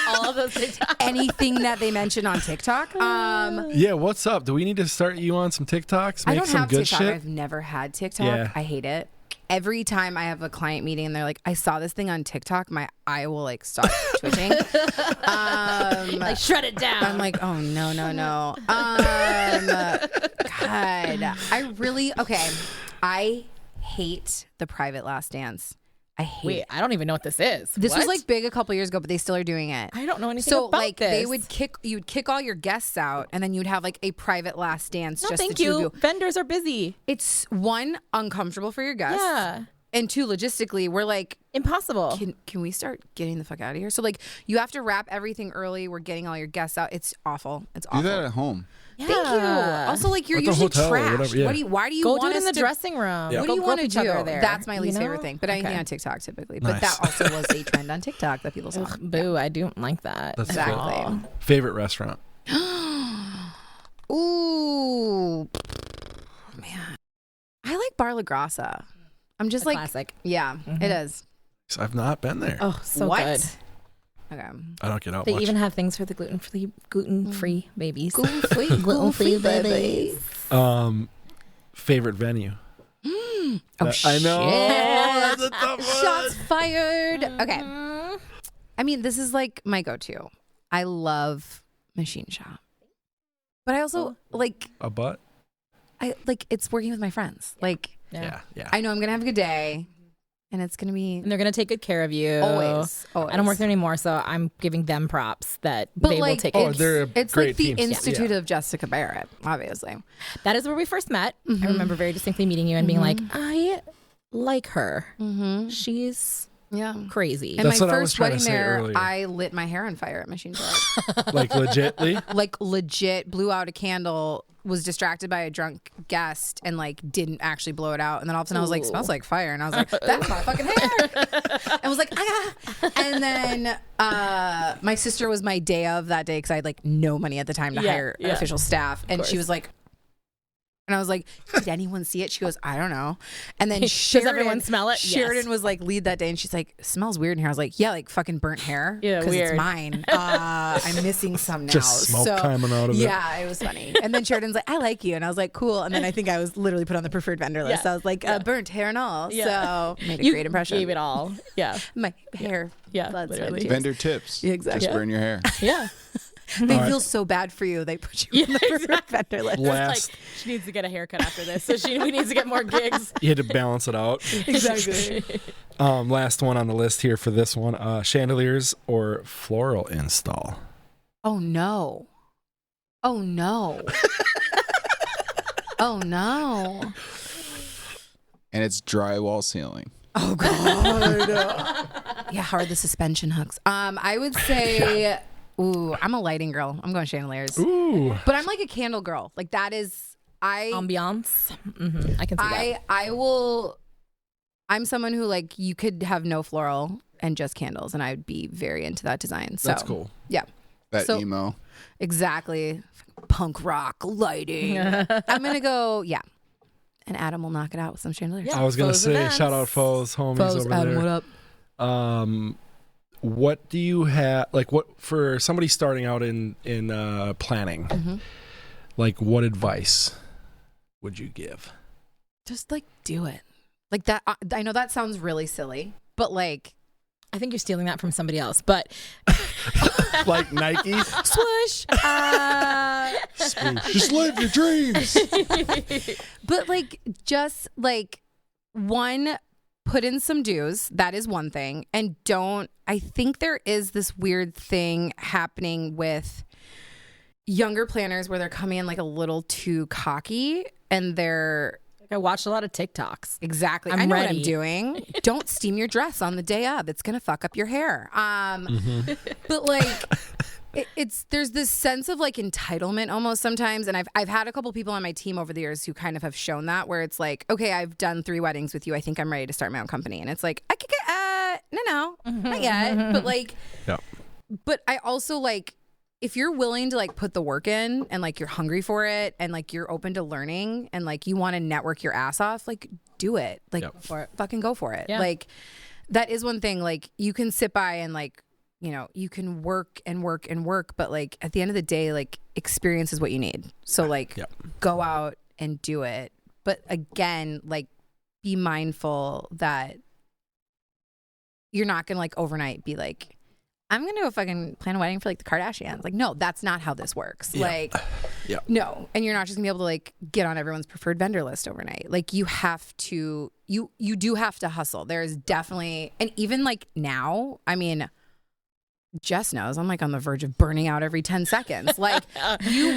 All of those TikToks. Anything that they mention on TikTok. Yeah, what's up? Do we need to start you on some TikToks? Make I don't some have good TikTok. shit? I've never had TikTok. Yeah. I hate it. Every time I have a client meeting and they're like, I saw this thing on TikTok, my eye will like stop twitching. Like shred it down. I'm like, oh no. God, I hate the private last dance. I hate Wait, it. I don't even know what this is. This was What? like big a couple years ago, but they still are doing it. I don't know anything So about like this. they would you would kick all your guests out, and then you'd have like a private last dance. No, just thank the two of you. Vendors are busy. It's one, uncomfortable for your guests. Yeah. And two, logistically, we're like, Impossible. can we start getting the fuck out of here? So like you have to wrap everything early. We're getting all your guests out. It's awful. It's Do awful. that at home. Thank you. Also, like you're At the usually hotel or trash. whatever, yeah. Why do you Go want do it in us the to- dressing room. Yeah. What Go do you want to grope each other do? there. That's my least you know? favorite thing. But anything Okay. on TikTok typically. But Nice. that also was a trend on TikTok that people saw. Ugh, boo, I don't like that. That's Exactly. Favorite restaurant? Ooh, man, I like Bar La Grassa. I'm just like classic. Yeah, it is. I've not been there. Oh, so What? good. Okay. I don't get out They much. even have things for the gluten-free babies. Gluten-free babies. Favorite venue? Oh, I know. shit. That's a tough one. Shots fired. Okay. I mean, this is like my go-to. I love Machine Shop. But I also like A butt? it's working with my friends. Like Yeah. I know I'm going to have a good day and it's going to be And they're going to take good care of you. always. I don't work there anymore, so I'm giving them props that But they will like, take Oh, care of you. they're a it's great like the team. Institute of Jessica Barrett, obviously. That is where we first met. I remember very distinctly meeting you and being like, I like her. She's Yeah. crazy. And That's my what I was first trying to wedding say there, earlier. I lit my hair on fire at Machine Shop. Like legitly? Like legit blew out a candle, was distracted by a drunk guest and like didn't actually blow it out. And then all of a sudden I was like, smells like fire. And I was like, that's my fucking hair. And was like, ah. And then my sister was my day of that day because I had like no money at the time to hire official staff. And she was like, and I was like, did anyone see it? She goes, I don't know. And then Does everyone smell it? Sheridan Yes. was like lead that day and she's like, it smells weird in here. I was like, yeah, like fucking burnt hair. Yeah, because it's weird. mine. I'm missing some now. Just smoke so, coming out of it. Yeah, it was funny. And then Sheridan's like, I like you. And I was like, cool. And then I think I was literally put on the preferred vendor list. Yeah. I was like, burnt hair and all. Yeah. So made a You great impression. gave it all. Yeah. My hair. Yeah, blood, sweat, literally. tears. Vendor tips. Yeah, exactly. Just burn your hair. Yeah. They feel so bad for you. They put you on the preferred vendor list. Last, Like, she needs to get a haircut after this. So we need to get more gigs. you had to balance it out. Exactly. Last one on the list here for this one. Chandeliers or floral install? Oh no. Oh no. Oh no. And it's drywall ceiling. Oh god. Yeah, how are the suspension hooks? I would say ooh, I'm a lighting girl. I'm going chandeliers. Ooh. But I'm like a candle girl. Like that is Ambiance. I can see that. I will I'm someone who like you could have no floral and just candles and I'd be very into that design. So That's cool. Yeah. That So- emo. Exactly. Punk rock lighting. I'm gonna go, yeah. And Adam will knock it out with some chandeliers. Yeah. I was going to Foes say, events. shout out Foes, homies Foes, over Adam, there. what up? What do you have, like what, for somebody starting out in planning, Mm-hmm. like what advice would you give? Just like do it. Like that. I know that sounds really silly, but like I think you're stealing that from somebody else, but Like Nike? swoosh. Just live your dreams. But like just like one, put in some dues. That is one thing. And I think there is this weird thing happening with younger planners where they're coming in like a little too cocky and they're I watched a lot of TikToks. exactly. I'm I know what ready. I'm doing. Don't steam your dress on the day of. It's gonna fuck up your hair. But like there's this sense of like entitlement almost sometimes, and I've had a couple people on my team over the years who kind of have shown that, where it's like, okay, I've done 3 weddings with you. I think I'm ready to start my own company, and it's like I could get no, not yet. But like, Yeah. but I also like, if you're willing to like put the work in and like you're hungry for it and like you're open to learning and like you want to network your ass off, like do it. Like Yep. fucking go for it. Yeah. Like that is one thing. Like you can sit by and like, you know, you can work and work and work, but like at the end of the day, like experience is what you need. So like Yep. go out and do it. But again, like be mindful that you're not gonna like overnight be like, I'm gonna go fucking plan a wedding for like the Kardashians. Like, no, that's not how this works. Yeah. Like, Yeah. no. And you're not just gonna be able to like get on everyone's preferred vendor list overnight. Like you have to, you do have to hustle. There's definitely, and even like now, I mean, Jess knows I'm like on the verge of burning out every 10 seconds. Like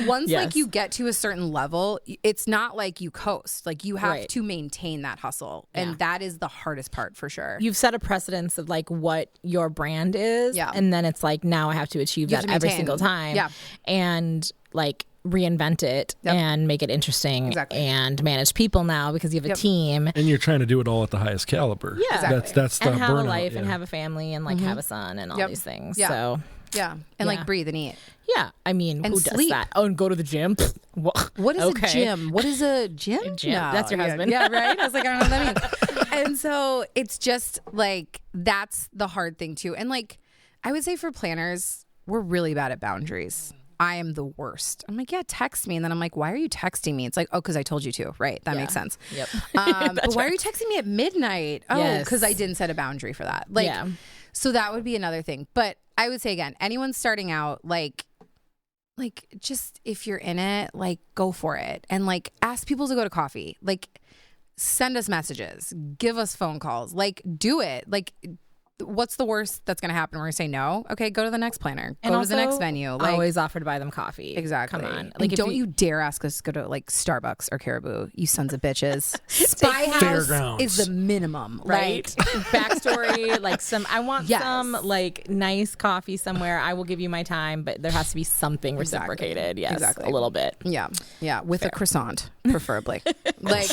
once Yes. like you get to a certain level, it's not like you coast. Like you have Right. to maintain that hustle. Yeah. And that is the hardest part for sure. You've set a precedence of like what your brand is. Yeah. And then it's like, now I have to achieve You have that to every maintain. single time. Yeah. And like reinvent it Yep. and make it interesting Exactly. and manage people now because you have a Yep. team. And you're trying to do it all at the highest caliber. Yeah. That's the And have burnout. a life yeah. and have a family and like have a son and all Yep. these things. Yeah. So Yeah. And like breathe and eat. Yeah. I mean, and who sleep. does that? Oh, and go to the gym? What is a gym? What is a gym? A gym. No. That's your husband. Yeah, right? I was like, I don't know what that means. And so it's just like, that's the hard thing too. And like, I would say for planners, we're really bad at boundaries. I am the worst. I'm like, yeah, text me. And then I'm like, why are you texting me? It's like, oh, because I told you to. Right. That makes sense. Yep. But why are you texting me at midnight? Oh, because I didn't set a boundary for that. Like, so that would be another thing. But I would say again, anyone starting out, like just if you're in it, like go for it. And like ask people to go to coffee. Like send us messages, give us phone calls, like do it. Like what's the worst that's going to happen? We're going to say no. Okay, go to the next planner. Go to the next venue. Like, always offer to buy them coffee. Exactly. Come on. Like, don't you dare ask us to go to like Starbucks or Caribou, you sons of bitches. Spy House is the minimum, right? Backstory, like I want some like nice coffee somewhere. I will give you my time, but there has to be something reciprocated. Yes, a little bit. Yeah, yeah, with a croissant, preferably. Like,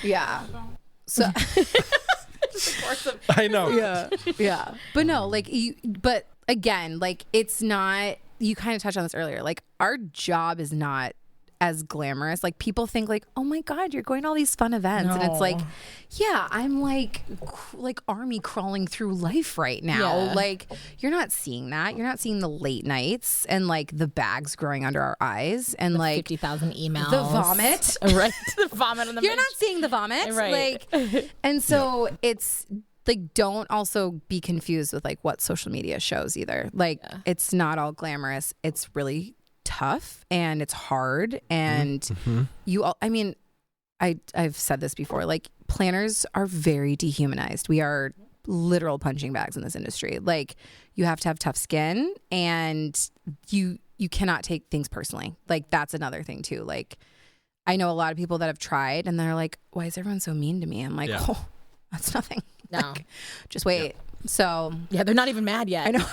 yeah. So. I know. Yeah. But no, like but again, like it's not, you kind of touched on this earlier. Like our job is not as glamorous. Like people think like, oh my God, you're going to all these fun events. And it's like, yeah, I'm like army crawling through life right now. Yeah. Like you're not seeing that. You're not seeing the late nights and like the bags growing under our eyes and the like 50,000 emails. The vomit. Right. The vomit on the You're not seeing the vomit. Right. Like, and so it's like, don't also be confused with like what social media shows either. Like it's not all glamorous. It's really tough and it's hard. And I've said this before, like planners are very dehumanized. We are literal punching bags in this industry. Like you have to have tough skin and you cannot take things personally. Like that's another thing too. Like I know a lot of people that have tried and they're like, why is everyone so mean to me? I'm like, oh, that's nothing. No. Like, just wait. So yeah, they're not even mad yet. I know.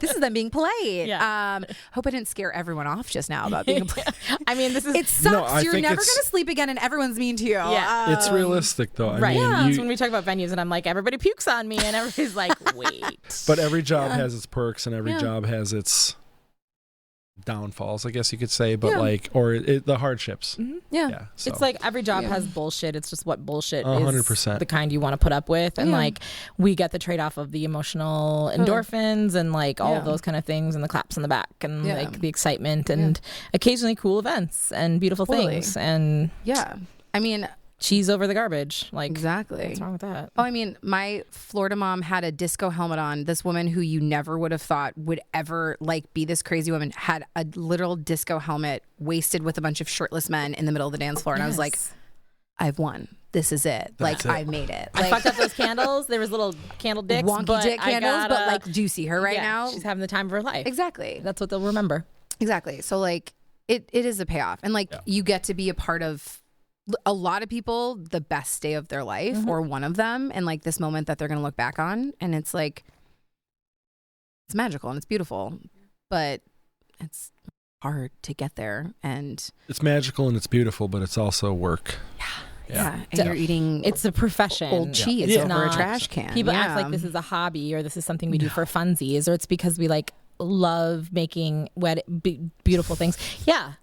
This is them being polite. Yeah. Hope I didn't scare everyone off just now about being polite. I mean, this is it sucks. No, you're never going to sleep again, and everyone's mean to you. Yeah, it's realistic though. Right. That's when we talk about venues, and I'm like, everybody pukes on me, and everybody's like, wait. But every job has its perks, and every job has its downfalls, I guess you could say, but like, or the hardships. Mm-hmm. Yeah. So. It's like every job has bullshit. It's just what bullshit 100%. Is the kind you want to put up with. And like, we get the trade-off of the emotional endorphins and like all of those kind of things and the claps on the back and like the excitement and occasionally cool events and beautiful things. And I mean, cheese over the garbage. Like, exactly. What's wrong with that? Oh, I mean, my Florida mom had a disco helmet on. This woman who you never would have thought would ever like be this crazy woman had a literal disco helmet wasted with a bunch of shirtless men in the middle of the dance floor. And I was like, I've won. This is it. Like, I made it. Like, I fucked up those candles. There was little candle dicks. Wonky dick candles. But like, do you see her right now? She's having the time of her life. Exactly. That's what they'll remember. Exactly. So like, it is a payoff. And like, you get to be a part of a lot of people the best day of their life or one of them, and like this moment that they're going to look back on, and it's like it's magical and it's beautiful, but it's hard to get there. And it's magical and it's beautiful, but it's also work. And you're eating it's a profession. Old cheese over a trash can. People act like this is a hobby or this is something we do for funsies, or it's because we like love making beautiful things.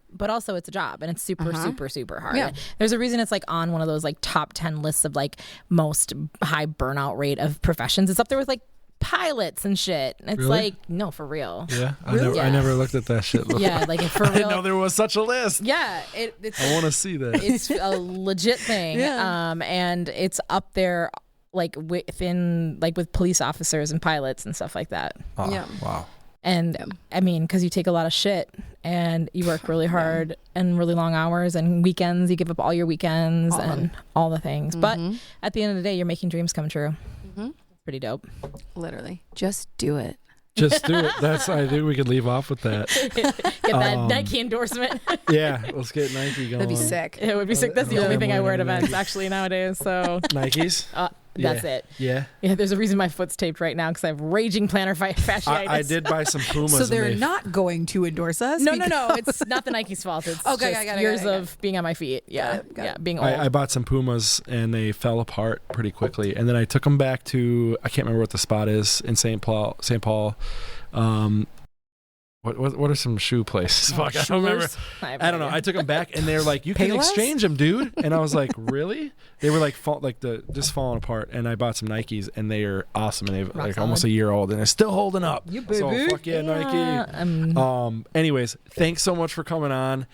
But also it's a job and it's super hard. There's a reason it's like on one of those like top 10 lists of like most high burnout rate of professions. It's up there with like pilots and shit. It's like, no, for real. I never looked at that shit before. Like for real. I didn't know there was such a list. It's I want to see that. It's a legit thing. And it's up there like within like with police officers and pilots and stuff like that. Wow. And I mean, because you take a lot of shit and you work really hard and really long hours and weekends, you give up all your weekends and all the things. But at the end of the day, you're making dreams come true. Pretty dope. Literally. Just do it. Just do it. I think we could leave off with that. Get that Nike endorsement. Let's get Nike going. That'd be sick. It would be sick. That's the only thing I wear at events actually nowadays. So Nikes? That's it. Yeah. There's a reason my foot's taped right now because I have raging plantar fasciitis. I did buy some Pumas. So they're not going to endorse us? No. It's not the Nike's fault. It's just years of being on my feet. Being old. I bought some Pumas and they fell apart pretty quickly. And then I took them back to, I can't remember what the spot is in St. Paul. What are some shoe places? Fuck, I don't remember. I don't know. I took them back, and they're like, "You can exchange them, dude." And I was like, "Really?" They were like, just falling apart. And I bought some Nikes, and they are awesome, and they're like almost a year old, and they're still holding up. So fuck yeah, Nike. Anyways, thanks so much for coming on.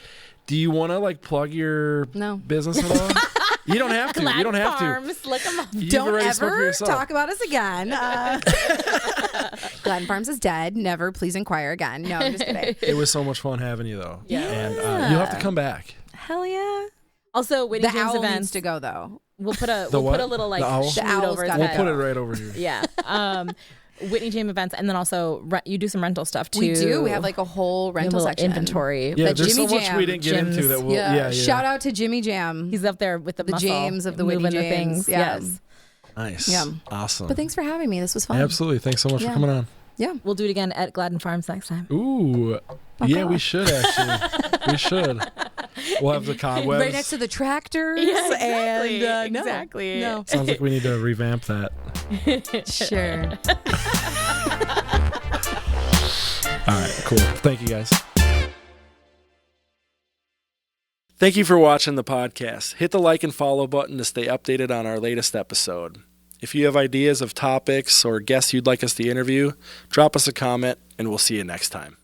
Do you want to like plug your business at all? You don't have to. Gladden you don't have Farms, to. Look them up. Don't ever talk about us again. Gladden Farms is dead. Never please inquire again. No, I'm just kidding. It was so much fun having you, though. Yeah. And you'll have to come back. Hell yeah. Also, Whitney The James owl events needs to go, though. We'll put a little like shoot over his We'll head. put it right over here. Yeah. Whitney James events, and then also you do some rental stuff too. We do. We have like a whole rental section. Inventory. Yeah, But there's Jimmy so much Jam, we didn't get into that we'll, yeah. Shout out to Jimmy Jam. He's up there with the muscle, James of the Whitney moving the James. things. Yeah. Yes. Nice. Yeah. Awesome. But thanks for having me. This was fun. Absolutely. Thanks so much for coming on. Yeah. We'll do it again at Gladden Farms next time. Ooh. Yeah, we should actually. We should. We'll have the cobwebs. Right next to the tractors. Yeah, exactly. And, exactly. No. Sounds like we need to revamp that. Sure. All right, cool. Thank you, guys. Thank you for watching the podcast. Hit the like and follow button to stay updated on our latest episode. If you have ideas of topics or guests you'd like us to interview, drop us a comment, and we'll see you next time.